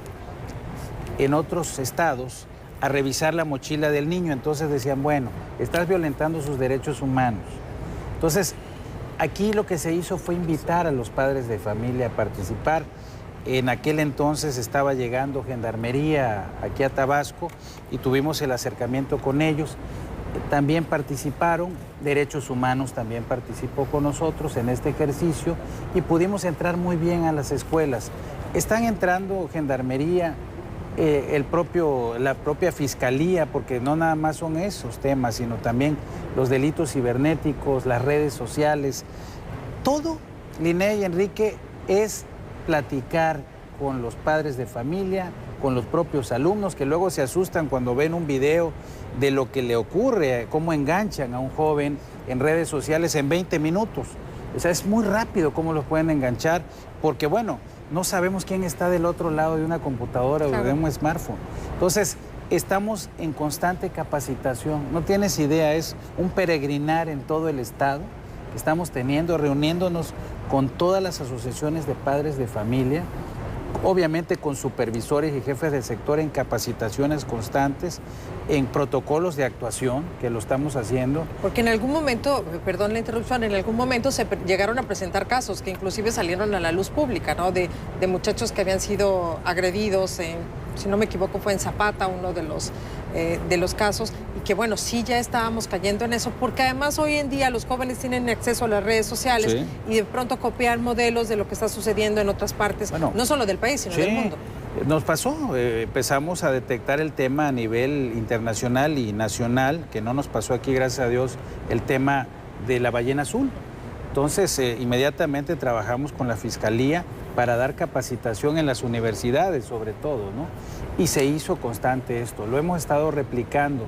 en otros estados a revisar la mochila del niño. Entonces decían, bueno, estás violentando sus derechos humanos. Entonces, aquí lo que se hizo fue invitar a los padres de familia a participar. En aquel entonces estaba llegando Gendarmería aquí a Tabasco y tuvimos el acercamiento con ellos. También participaron, Derechos Humanos también participó con nosotros en este ejercicio y pudimos entrar muy bien a las escuelas. Están entrando Gendarmería, la propia Fiscalía, porque no nada más son esos temas, sino también los delitos cibernéticos, las redes sociales. Todo, Liné y Enrique, es platicar con los padres de familia, con los propios alumnos, que luego se asustan cuando ven un video de lo que le ocurre, cómo enganchan a un joven en redes sociales en 20 minutos. O sea, es muy rápido cómo los pueden enganchar, porque bueno, no sabemos quién está del otro lado de una computadora o de un smartphone. Entonces, estamos en constante capacitación. No tienes idea, es un peregrinar en todo el estado que estamos teniendo, reuniéndonos con todas las asociaciones de padres de familia, obviamente con supervisores y jefes del sector en capacitaciones constantes, en protocolos de actuación, que lo estamos haciendo. Porque en algún momento, perdón la interrupción, en algún momento se llegaron a presentar casos que inclusive salieron a la luz pública, ¿no? De muchachos que habían sido agredidos, si no me equivoco fue en Zapata uno de los casos, y que bueno, sí ya estábamos cayendo en eso, porque además hoy en día los jóvenes tienen acceso a las redes sociales y de pronto copiar modelos de lo que está sucediendo en otras partes, no solo del país, sino del mundo. Nos pasó, empezamos a detectar el tema a nivel internacional y nacional, que no nos pasó aquí, gracias a Dios, el tema de la ballena azul. Entonces, inmediatamente trabajamos con la Fiscalía para dar capacitación en las universidades, sobre todo, ¿no? Y se hizo constante esto, lo hemos estado replicando.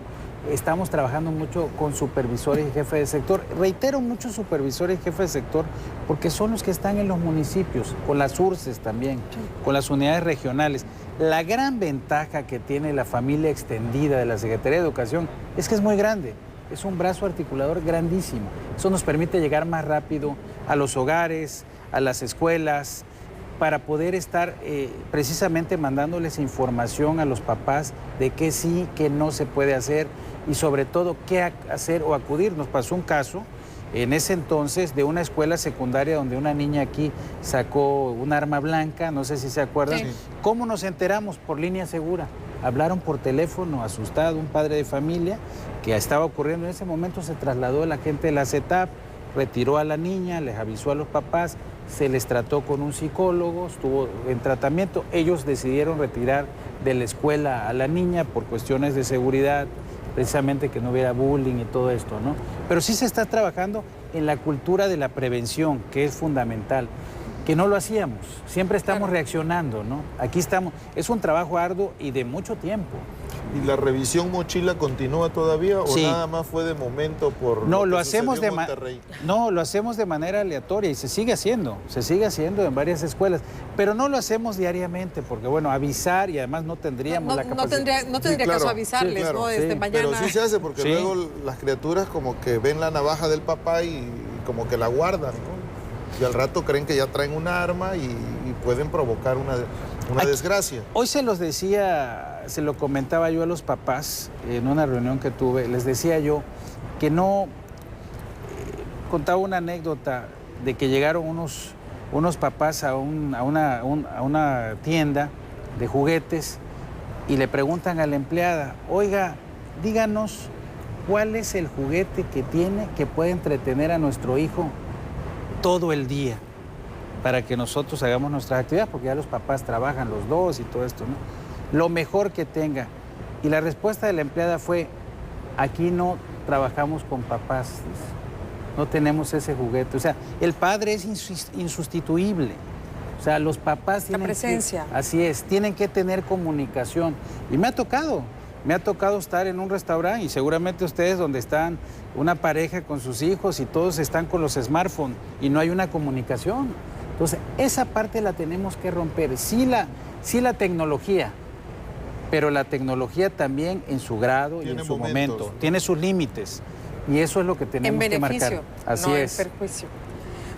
Estamos trabajando mucho con supervisores y jefes de sector. Reitero, muchos supervisores y jefes de sector, porque son los que están en los municipios, con las URSES también, con las unidades regionales. La gran ventaja que tiene la familia extendida de la Secretaría de Educación es que es muy grande. Es un brazo articulador grandísimo. Eso nos permite llegar más rápido a los hogares, a las escuelas, para poder estar precisamente mandándoles información a los papás de qué sí, qué no se puede hacer y sobre todo qué hacer o acudir. Nos pasó un caso en ese entonces de una escuela secundaria donde una niña aquí sacó un arma blanca, no sé si se acuerdan. Sí. ¿Cómo nos enteramos? Por línea segura. Hablaron por teléfono, asustado, un padre de familia que estaba ocurriendo. En ese momento se trasladó el agente de la CETAP, retiró a la niña, les avisó a los papás, se les trató con un psicólogo, estuvo en tratamiento. Ellos decidieron retirar de la escuela a la niña por cuestiones de seguridad, precisamente que no hubiera bullying y todo esto, ¿no? Pero sí se está trabajando en la cultura de la prevención, que es fundamental, que no lo hacíamos, siempre estamos reaccionando, ¿no? Aquí estamos, es un trabajo arduo y de mucho tiempo. ¿Y la revisión mochila continúa todavía o Sí. nada más fue de momento por No, lo lo que hacemos sucedió de en Monterrey? No, lo hacemos de manera aleatoria y se sigue haciendo en varias escuelas, pero no lo hacemos diariamente porque, bueno, avisar y además no tendríamos la capacidad. No tendría claro, caso avisarles, sí, claro, ¿no? sí. Mañana. Pero sí se hace porque Sí. luego las criaturas como que ven la navaja del papá y como que la guardan, ¿no? Y al rato creen que ya traen un arma y pueden provocar una desgracia. Hoy se los decía, se lo comentaba yo a los papás en una reunión que tuve, les decía yo que no, contaba una anécdota de que llegaron unos papás a una tienda de juguetes y le preguntan a la empleada, oiga, díganos cuál es el juguete que tiene que puede entretener a nuestro hijo todo el día para que nosotros hagamos nuestras actividades, porque ya los papás trabajan los dos y todo esto, ¿no? Lo mejor que tenga. Y la respuesta de la empleada fue, aquí no trabajamos con papás, no tenemos ese juguete. O sea, el padre es insustituible. O sea, los papás tienen la presencia. Así es, tienen que tener comunicación. Y me ha tocado estar en un restaurante y seguramente ustedes donde están una pareja con sus hijos y todos están con los smartphones y no hay una comunicación. Entonces, esa parte la tenemos que romper. Sí la tecnología, pero la tecnología también en su grado y en su momento. Tiene sus límites y eso es lo que tenemos que marcar. En beneficio, Así no es. en perjuicio.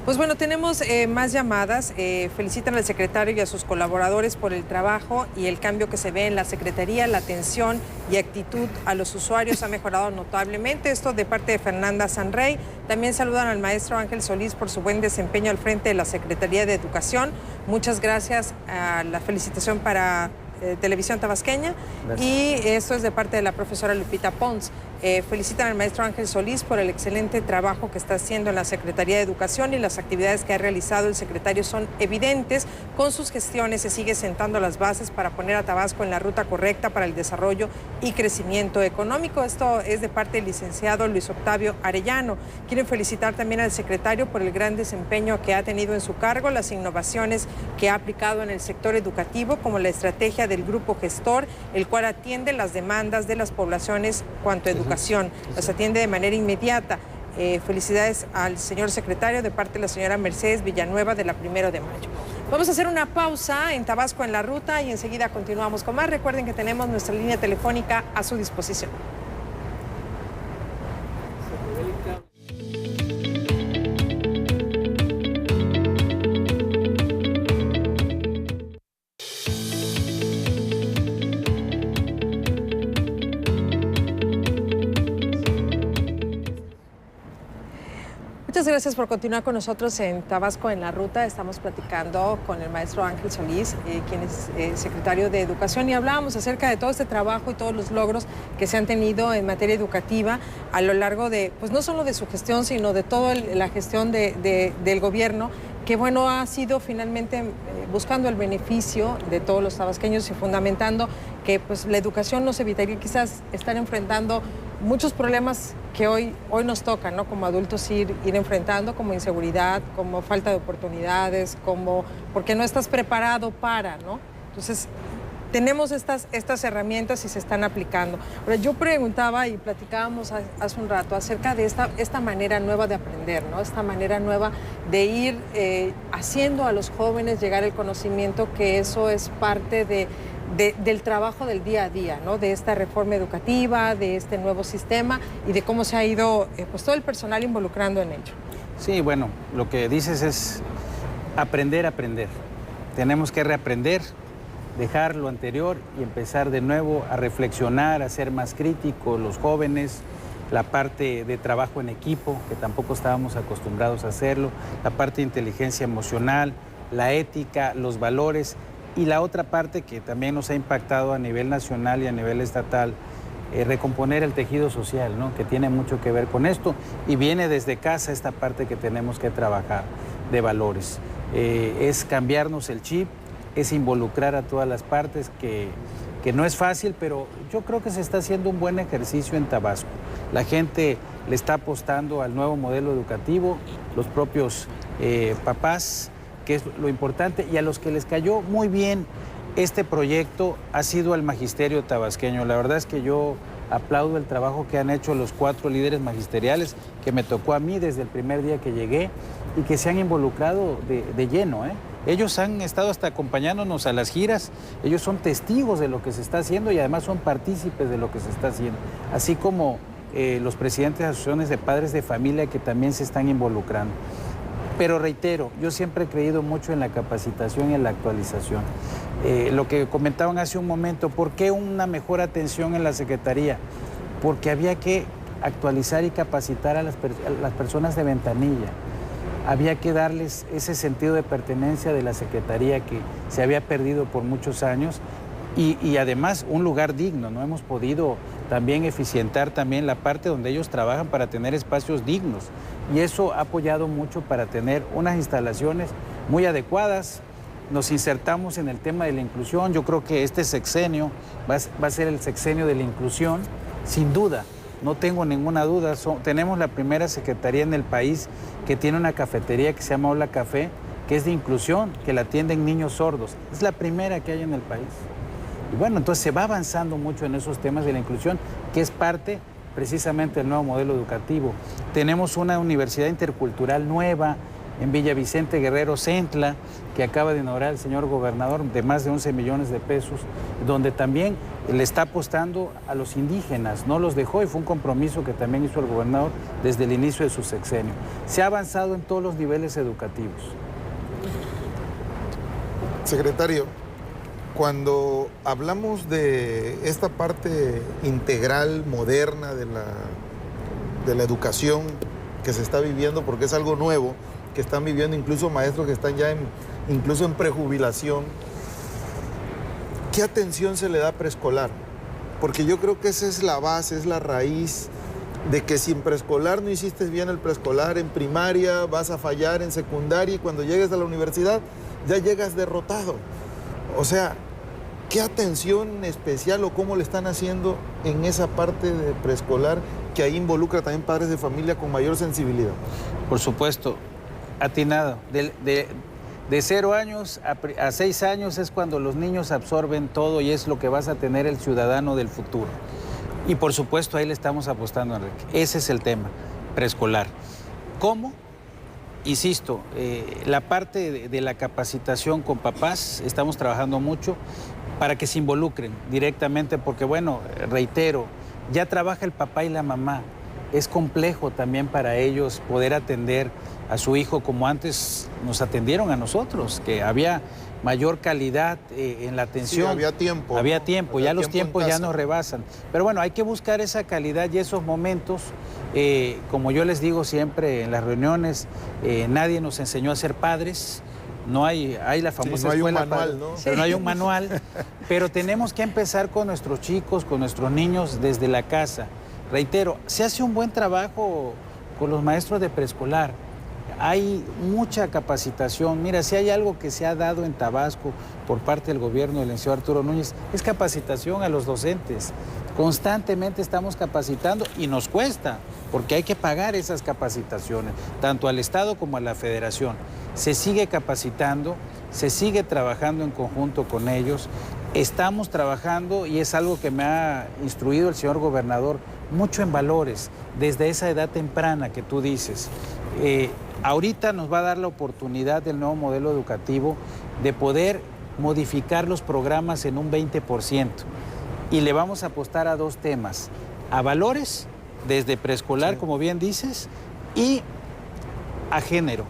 Pues bueno, tenemos más llamadas. Felicitan al secretario y a sus colaboradores por el trabajo y el cambio que se ve en la Secretaría. La atención y actitud a los usuarios ha mejorado notablemente. Esto de parte de Fernanda Sanrey. También saludan al maestro Ángel Solís por su buen desempeño al frente de la Secretaría de Educación. Muchas gracias. La felicitación para Televisión Tabasqueña. Gracias. Y esto es de parte de la profesora Lupita Pons. Felicitan al maestro Ángel Solís por el excelente trabajo que está haciendo en la Secretaría de Educación y las actividades que ha realizado el secretario son evidentes. Con sus gestiones se sigue sentando las bases para poner a Tabasco en la ruta correcta para el desarrollo y crecimiento económico. Esto es de parte del licenciado Luis Octavio Arellano. Quieren felicitar también al secretario por el gran desempeño que ha tenido en su cargo, las innovaciones que ha aplicado en el sector educativo, como la estrategia del grupo gestor, el cual atiende las demandas de las poblaciones cuanto a educación. Las atiende de manera inmediata. Felicidades al señor secretario de parte de la señora Mercedes Villanueva de la 1 de mayo. Vamos a hacer una pausa en Tabasco en la Ruta y enseguida continuamos con más. Recuerden que tenemos nuestra línea telefónica a su disposición. Muchas gracias por continuar con nosotros en Tabasco en la Ruta. Estamos platicando con el maestro Ángel Solís, quien es secretario de Educación, y hablábamos acerca de todo este trabajo y todos los logros que se han tenido en materia educativa a lo largo de, pues no solo de su gestión, sino de toda la gestión del gobierno, que bueno, ha sido finalmente buscando el beneficio de todos los tabasqueños y fundamentando que pues la educación nos evitaría quizás estar enfrentando muchos problemas que hoy nos tocan, ¿no? Como adultos ir enfrentando, como inseguridad, como falta de oportunidades, como porque no estás preparado para, ¿no? Entonces, tenemos estas herramientas y se están aplicando. Ahora, yo preguntaba y platicábamos hace un rato acerca de esta manera nueva de aprender, ¿no? Esta manera nueva de ir haciendo a los jóvenes llegar el conocimiento, que eso es parte del trabajo del día a día, ¿no? De esta reforma educativa, de este nuevo sistema y de cómo se ha ido pues todo el personal involucrando en ello. Sí, bueno, lo que dices es aprender. Tenemos que reaprender, dejar lo anterior y empezar de nuevo a reflexionar, a ser más críticos los jóvenes, la parte de trabajo en equipo, que tampoco estábamos acostumbrados a hacerlo, la parte de inteligencia emocional, la ética, los valores, y la otra parte que también nos ha impactado a nivel nacional y a nivel estatal, recomponer el tejido social, ¿no? Que tiene mucho que ver con esto y viene desde casa esta parte que tenemos que trabajar de valores. Es cambiarnos el chip, es involucrar a todas las partes, que no es fácil, pero yo creo que se está haciendo un buen ejercicio en Tabasco. La gente le está apostando al nuevo modelo educativo, los propios papás, que es lo importante, y a los que les cayó muy bien este proyecto ha sido el magisterio tabasqueño. La verdad es que yo aplaudo el trabajo que han hecho los 4 líderes magisteriales que me tocó a mí desde el primer día que llegué y que se han involucrado de lleno, ¿eh? Ellos han estado hasta acompañándonos a las giras, ellos son testigos de lo que se está haciendo y además son partícipes de lo que se está haciendo, así como los presidentes de asociaciones de padres de familia que también se están involucrando. Pero reitero, yo siempre he creído mucho en la capacitación y en la actualización. Lo que comentaban hace un momento, ¿por qué una mejor atención en la Secretaría? Porque había que actualizar y capacitar a las personas de ventanilla. Había que darles ese sentido de pertenencia de la Secretaría que se había perdido por muchos años y además un lugar digno, ¿no? Hemos podido también eficientar también la parte donde ellos trabajan para tener espacios dignos y eso ha apoyado mucho para tener unas instalaciones muy adecuadas. Nos insertamos en el tema de la inclusión. Yo creo que este sexenio va a ser el sexenio de la inclusión, sin duda. No tengo ninguna duda. Tenemos la primera secretaría en el país que tiene una cafetería que se llama Hola Café, que es de inclusión, que la atienden niños sordos. Es la primera que hay en el país. Y bueno, entonces se va avanzando mucho en esos temas de la inclusión, que es parte precisamente del nuevo modelo educativo. Tenemos una universidad intercultural nueva en Villavicencio Guerrero, Centla, que acaba de inaugurar el señor gobernador, de más de 11 millones de pesos, donde también le está apostando a los indígenas, no los dejó y fue un compromiso que también hizo el gobernador desde el inicio de su sexenio. Se ha avanzado en todos los niveles educativos. Secretario, cuando hablamos de esta parte integral, moderna de la educación que se está viviendo, porque es algo nuevo, que están viviendo incluso maestros que están ya incluso en prejubilación, ¿qué atención se le da a preescolar? Porque yo creo que esa es la base, es la raíz de que si en preescolar no hiciste bien el preescolar, en primaria vas a fallar, en secundaria, y cuando llegues a la universidad ya llegas derrotado. O sea, ¿qué atención especial o cómo le están haciendo en esa parte de preescolar que ahí involucra también padres de familia con mayor sensibilidad? Por supuesto, atinado. De 0 años a 6 años es cuando los niños absorben todo y es lo que vas a tener el ciudadano del futuro. Y por supuesto ahí le estamos apostando, Enrique. Ese es el tema, preescolar. ¿Cómo? Insisto, la parte de la capacitación con papás, estamos trabajando mucho para que se involucren directamente, porque bueno, reitero, ya trabaja el papá y la mamá. Es complejo también para ellos poder atender a su hijo como antes nos atendieron a nosotros, que había mayor calidad en la atención. Sí, había tiempo. Había tiempo, había ya los tiempo tiempos ya nos rebasan. Pero bueno, hay que buscar esa calidad y esos momentos. Como yo les digo siempre en las reuniones, nadie nos enseñó a ser padres. No hay la famosa no hay escuela un manual, padre, ¿no? pero no hay un manual. Pero tenemos que empezar con nuestros chicos, con nuestros niños desde la casa. Reitero, se hace un buen trabajo con los maestros de preescolar. Hay mucha capacitación. Mira, si hay algo que se ha dado en Tabasco por parte del gobierno del licenciado Arturo Núñez, es capacitación a los docentes. Constantemente estamos capacitando y nos cuesta, porque hay que pagar esas capacitaciones, tanto al Estado como a la Federación. Se sigue capacitando, se sigue trabajando en conjunto con ellos. Estamos trabajando, y es algo que me ha instruido el señor gobernador, mucho en valores, desde esa edad temprana que tú dices. Ahorita nos va a dar la oportunidad del nuevo modelo educativo de poder modificar los programas en un 20%. Y le vamos a apostar a 2 temas, a valores, desde preescolar, sí, como bien dices, y a género,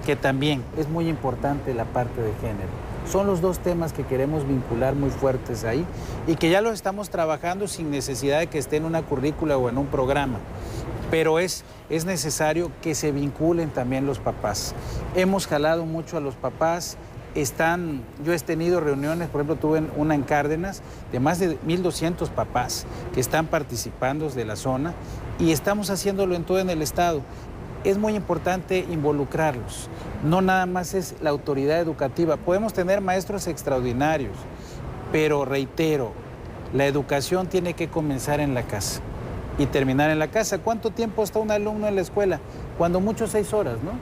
que también es muy importante la parte de género. Son los 2 temas que queremos vincular muy fuertes ahí y que ya los estamos trabajando sin necesidad de que esté en una currícula o en un programa. Pero es necesario que se vinculen también los papás. Hemos jalado mucho a los papás. Yo he tenido reuniones, por ejemplo, tuve una en Cárdenas, de más de 1,200 papás que están participando de la zona y estamos haciéndolo en todo en el estado. Es muy importante involucrarlos. No nada más es la autoridad educativa. Podemos tener maestros extraordinarios, pero reitero, la educación tiene que comenzar en la casa y terminar en la casa. ¿Cuánto tiempo está un alumno en la escuela? Cuando mucho 6 horas, ¿no?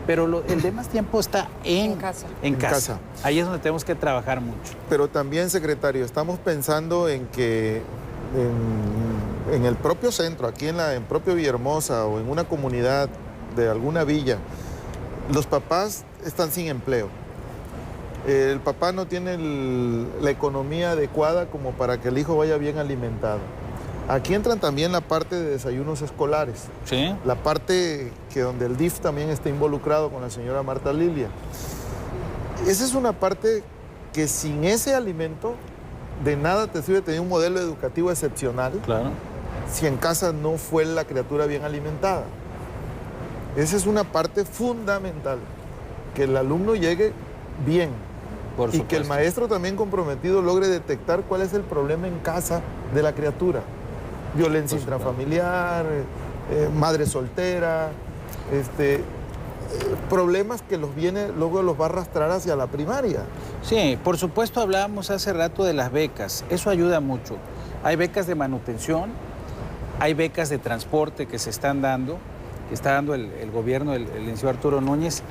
pero el demás tiempo está en casa. En casa. casa. Ahí es donde tenemos que trabajar mucho. Pero también, secretario, estamos pensando en que en el propio centro, aquí en propio Villahermosa o en una comunidad de alguna villa, los papás están sin empleo. El papá no tiene la economía adecuada como para que el hijo vaya bien alimentado. Aquí entran también la parte de desayunos escolares, Sí. la parte que donde el DIF también está involucrado con la señora Marta Lilia. Esa es una parte que sin ese alimento de nada te sirve tener un modelo educativo excepcional, Claro. si en casa no fue la criatura bien alimentada. Esa es una parte fundamental, que el alumno llegue bien. Por Y que el supuesto. maestro también comprometido logre detectar cuál es el problema en casa de la criatura. Violencia Por supuesto. intrafamiliar, madre soltera, problemas que luego los va a arrastrar hacia la primaria. Sí, por supuesto hablábamos hace rato de las becas, eso ayuda mucho. Hay becas de manutención, hay becas de transporte que se están dando, que está dando el gobierno, el licenciado Arturo Núñez.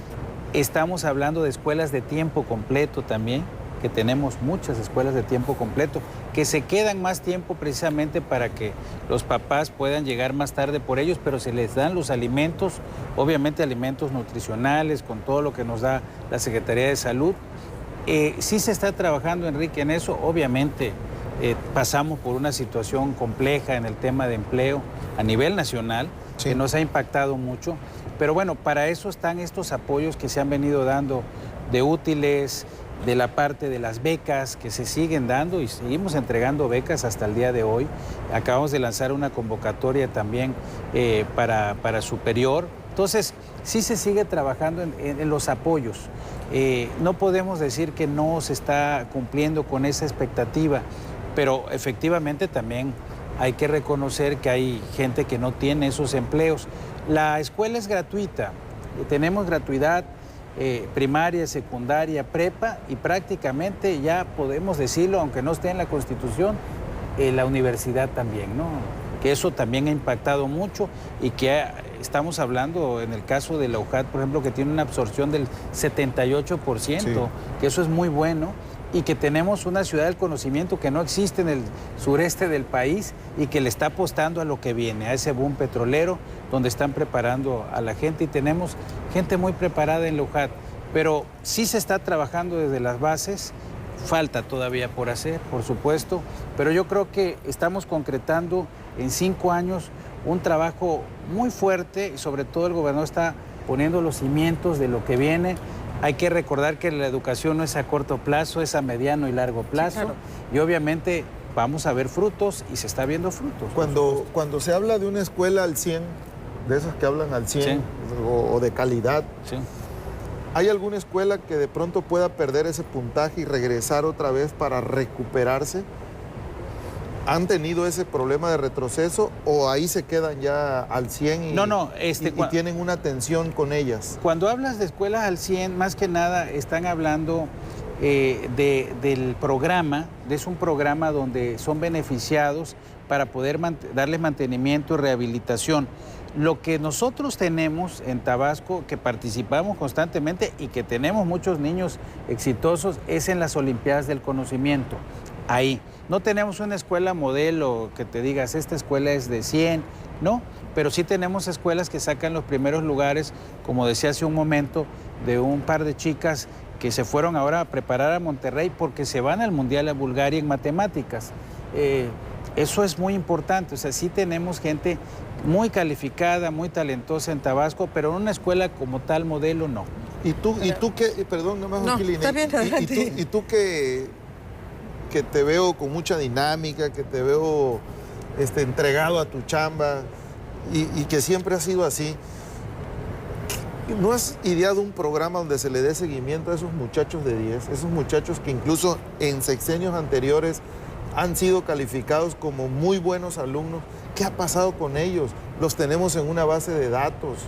Estamos hablando de escuelas de tiempo completo también, que tenemos muchas escuelas de tiempo completo, que se quedan más tiempo precisamente para que los papás puedan llegar más tarde por ellos, pero se les dan los alimentos, obviamente alimentos nutricionales, con todo lo que nos da la Secretaría de Salud. Sí se está trabajando, Enrique, en eso. Obviamente pasamos por una situación compleja en el tema de empleo a nivel nacional, Sí. que nos ha impactado mucho. Pero bueno, para eso están estos apoyos que se han venido dando de útiles, de la parte de las becas que se siguen dando y seguimos entregando becas hasta el día de hoy. Acabamos de lanzar una convocatoria también para superior. Entonces, sí se sigue trabajando en los apoyos. No podemos decir que no se está cumpliendo con esa expectativa, pero efectivamente también hay que reconocer que hay gente que no tiene esos empleos. La escuela es gratuita, tenemos gratuidad primaria, secundaria, prepa y prácticamente ya podemos decirlo, aunque no esté en la Constitución, la universidad también, ¿no? Que eso también ha impactado mucho y que estamos hablando en el caso de la UJAT, por ejemplo, que tiene una absorción del 78%, Sí. que eso es muy bueno, y que tenemos una ciudad del conocimiento que no existe en el sureste del país y que le está apostando a lo que viene, a ese boom petrolero, donde están preparando a la gente y tenemos gente muy preparada en la UJAT. Pero sí se está trabajando desde las bases, falta todavía por hacer, por supuesto, pero yo creo que estamos concretando en 5 años un trabajo muy fuerte y sobre todo el gobernador está poniendo los cimientos de lo que viene. Hay que recordar que la educación no es a corto plazo, es a mediano y largo plazo. Sí, claro. Y obviamente vamos a ver frutos y se está viendo frutos. Cuando se habla de una escuela al 100, de esas que hablan al 100 Sí. o de calidad, Sí. ¿hay alguna escuela que de pronto pueda perder ese puntaje y regresar otra vez para recuperarse? ¿Han tenido ese problema de retroceso o ahí se quedan ya al 100 y, No, y tienen una tensión con ellas? Cuando hablas de escuelas al 100, más que nada están hablando del programa, es un programa donde son beneficiados para poder darles mantenimiento y rehabilitación. Lo que nosotros tenemos en Tabasco, que participamos constantemente y que tenemos muchos niños exitosos, es en las Olimpiadas del Conocimiento. Ahí. No tenemos una escuela modelo que te digas, esta escuela es de 100, no, pero sí tenemos escuelas que sacan los primeros lugares, como decía hace un momento, de un par de chicas que se fueron ahora a preparar a Monterrey porque se van al Mundial a Bulgaria en matemáticas. Eso es muy importante, o sea, sí tenemos gente muy calificada, muy talentosa en Tabasco, pero en una escuela como tal modelo no. ¿Y tú qué? Perdón, no me No, está bien, adelante. ¿Y tú que te veo con mucha dinámica, que te veo entregado a tu chamba y que siempre has sido así? ¿No has ideado un programa donde se le dé seguimiento a esos muchachos de 10? Esos muchachos que incluso en sexenios anteriores han sido calificados como muy buenos alumnos. ¿Qué ha pasado con ellos? Los tenemos en una base de datos.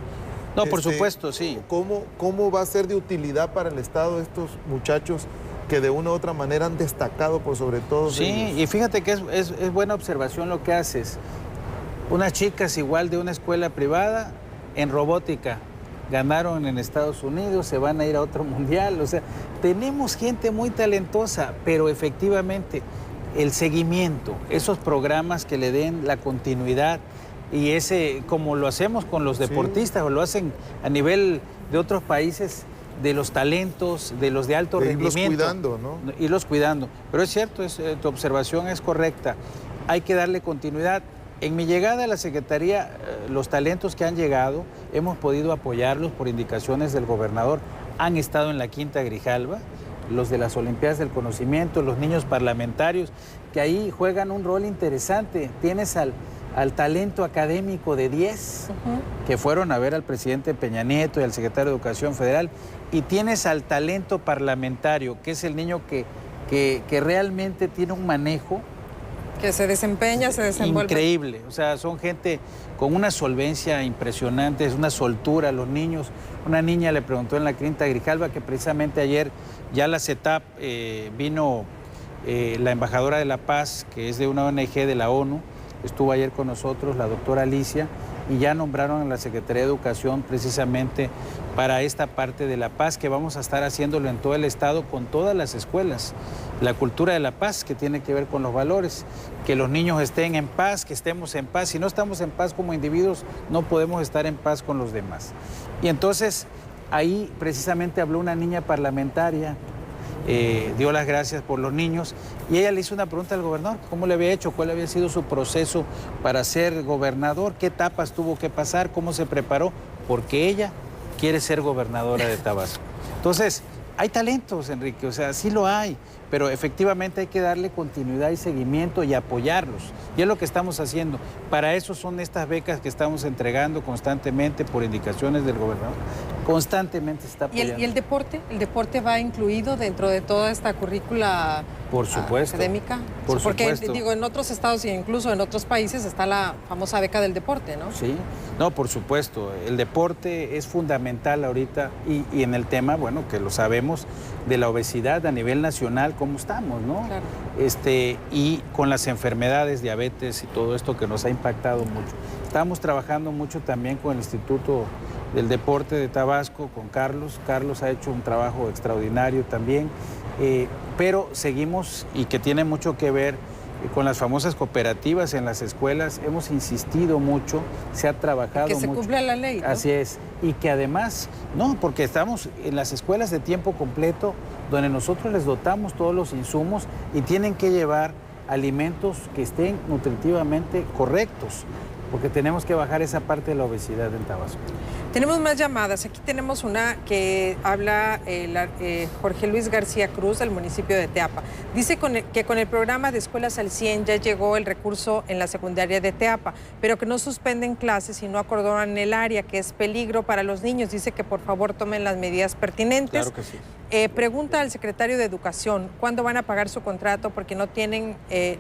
No, por supuesto, sí. ¿Cómo va a ser de utilidad para el Estado estos muchachos que de una u otra manera han destacado por sobre todo? Sí, ellos? y fíjate que es buena observación lo que haces. Unas chicas igual de una escuela privada en robótica, ganaron en Estados Unidos, se van a ir a otro mundial. O sea, tenemos gente muy talentosa, pero efectivamente el seguimiento, esos programas que le den la continuidad y ese, como lo hacemos con los deportistas o lo hacen a nivel de otros países, de los talentos, de los de alto rendimiento. Irlos cuidando, ¿no? Irlos cuidando. Pero es cierto, tu observación es correcta. Hay que darle continuidad. En mi llegada a la Secretaría, los talentos que han llegado, hemos podido apoyarlos por indicaciones del gobernador. Han estado en la Quinta Grijalva, los de las Olimpiadas del Conocimiento, los niños parlamentarios, que ahí juegan un rol interesante. Tienes al talento académico de 10, que fueron a ver al presidente Peña Nieto y al secretario de Educación Federal, y tienes al talento parlamentario, que es el niño que realmente tiene un manejo que se desempeña, se desenvuelve. Increíble, o sea, son gente con una solvencia impresionante, es una soltura, los niños. Una niña le preguntó en la Quinta Grijalva que precisamente ayer ya la CETAP vino la embajadora de la paz, que es de una ONG de la ONU, estuvo ayer con nosotros, la doctora Alicia, y ya nombraron a la Secretaría de Educación precisamente para esta parte de la paz, que vamos a estar haciéndolo en todo el estado con todas las escuelas. La cultura de la paz, que tiene que ver con los valores, que los niños estén en paz, que estemos en paz. Si no estamos en paz como individuos, no podemos estar en paz con los demás. Y entonces, ahí precisamente habló una niña parlamentaria, dio las gracias por los niños, y ella le hizo una pregunta al gobernador, ¿cómo le había hecho? ¿Cuál había sido su proceso para ser gobernador? ¿Qué etapas tuvo que pasar? ¿Cómo se preparó? Porque ella quiere ser gobernadora de Tabasco. Entonces, hay talentos, Enrique, o sea, sí lo hay, pero efectivamente hay que darle continuidad y seguimiento y apoyarlos. Y es lo que estamos haciendo. Para eso son estas becas que estamos entregando constantemente por indicaciones del gobernador. Constantemente se está apoyando. ¿Y el deporte? ¿El deporte va incluido dentro de toda esta currícula por supuesto, académica? Por Porque, supuesto. digo, en otros estados e incluso en otros países está la famosa beca del deporte, ¿no? Sí, no, por supuesto. El deporte es fundamental ahorita y en el tema, bueno, que lo sabemos, de la obesidad a nivel nacional, cómo estamos, ¿no? Claro. Y con las enfermedades, diabetes y todo esto que nos ha impactado mucho. Estamos trabajando mucho también con el Instituto del Deporte de Tabasco, con Carlos. Carlos ha hecho un trabajo extraordinario también, pero seguimos, y que tiene mucho que ver con las famosas cooperativas en las escuelas. Hemos insistido mucho, se ha trabajado mucho. Que se cumpla la ley, ¿no? Así es, y que además, no, porque estamos en las escuelas de tiempo completo, donde nosotros les dotamos todos los insumos y tienen que llevar alimentos que estén nutritivamente correctos, porque tenemos que bajar esa parte de la obesidad en Tabasco. Tenemos más llamadas. Aquí tenemos una que habla Jorge Luis García Cruz, del municipio de Teapa. Dice que con el programa de Escuelas al 100 ya llegó el recurso en la secundaria de Teapa, pero que no suspenden clases y no acordonan el área, que es peligro para los niños. Dice que por favor tomen las medidas pertinentes. Claro que sí. Pregunta al secretario de Educación, ¿cuándo van a pagar su contrato? Porque no tienen,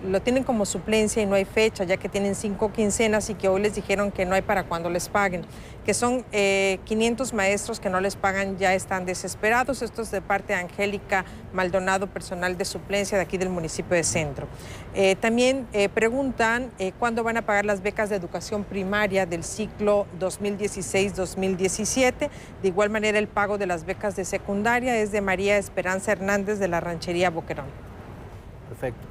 lo tienen como suplencia y no hay fecha, ya que tienen 5 quincenas y que hoy les dijeron que no hay para cuando les paguen. Que son 500 maestros que no les pagan, ya están desesperados. Esto es de parte de Angélica Maldonado, personal de suplencia de aquí del municipio de Centro. También preguntan cuándo van a pagar las becas de educación primaria del ciclo 2016-2017. De igual manera, el pago de las becas de secundaria es de María Esperanza Hernández, de la Ranchería Boquerón. Perfecto.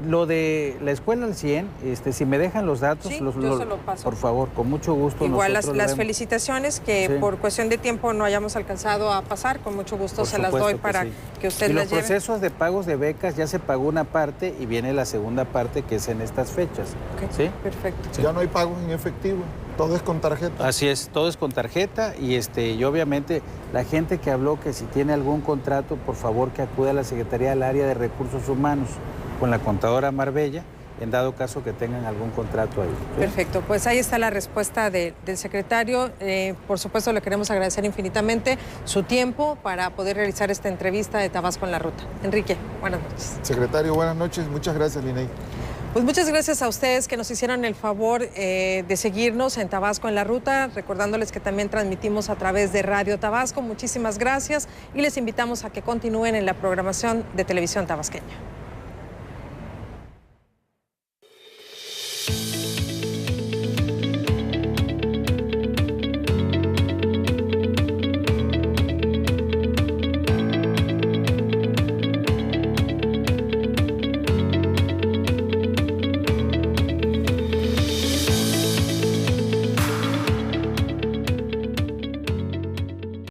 Lo de la escuela al 100, si me dejan los datos, sí, yo se lo paso. Por favor, con mucho gusto. Igual las felicitaciones que sí, por cuestión de tiempo no hayamos alcanzado a pasar, con mucho gusto se las doy para que usted las lleve. Los procesos de pagos de becas, ya se pagó una parte y viene la segunda parte, que es en estas fechas. Okay, ¿sí? Perfecto. Sí. Ya no hay pagos en efectivo, todo es con tarjeta. Así es, todo es con tarjeta y obviamente la gente que habló que si tiene algún contrato, por favor que acude a la Secretaría del Área de Recursos Humanos con la contadora Marbella, en dado caso que tengan algún contrato ahí. ¿Sí? Perfecto, pues ahí está la respuesta del secretario. Por supuesto, le queremos agradecer infinitamente su tiempo para poder realizar esta entrevista de Tabasco en la Ruta. Enrique, buenas noches. Secretario, buenas noches. Muchas gracias, Liney. Pues muchas gracias a ustedes que nos hicieron el favor de seguirnos en Tabasco en la Ruta, recordándoles que también transmitimos a través de Radio Tabasco. Muchísimas gracias y les invitamos a que continúen en la programación de Televisión Tabasqueña.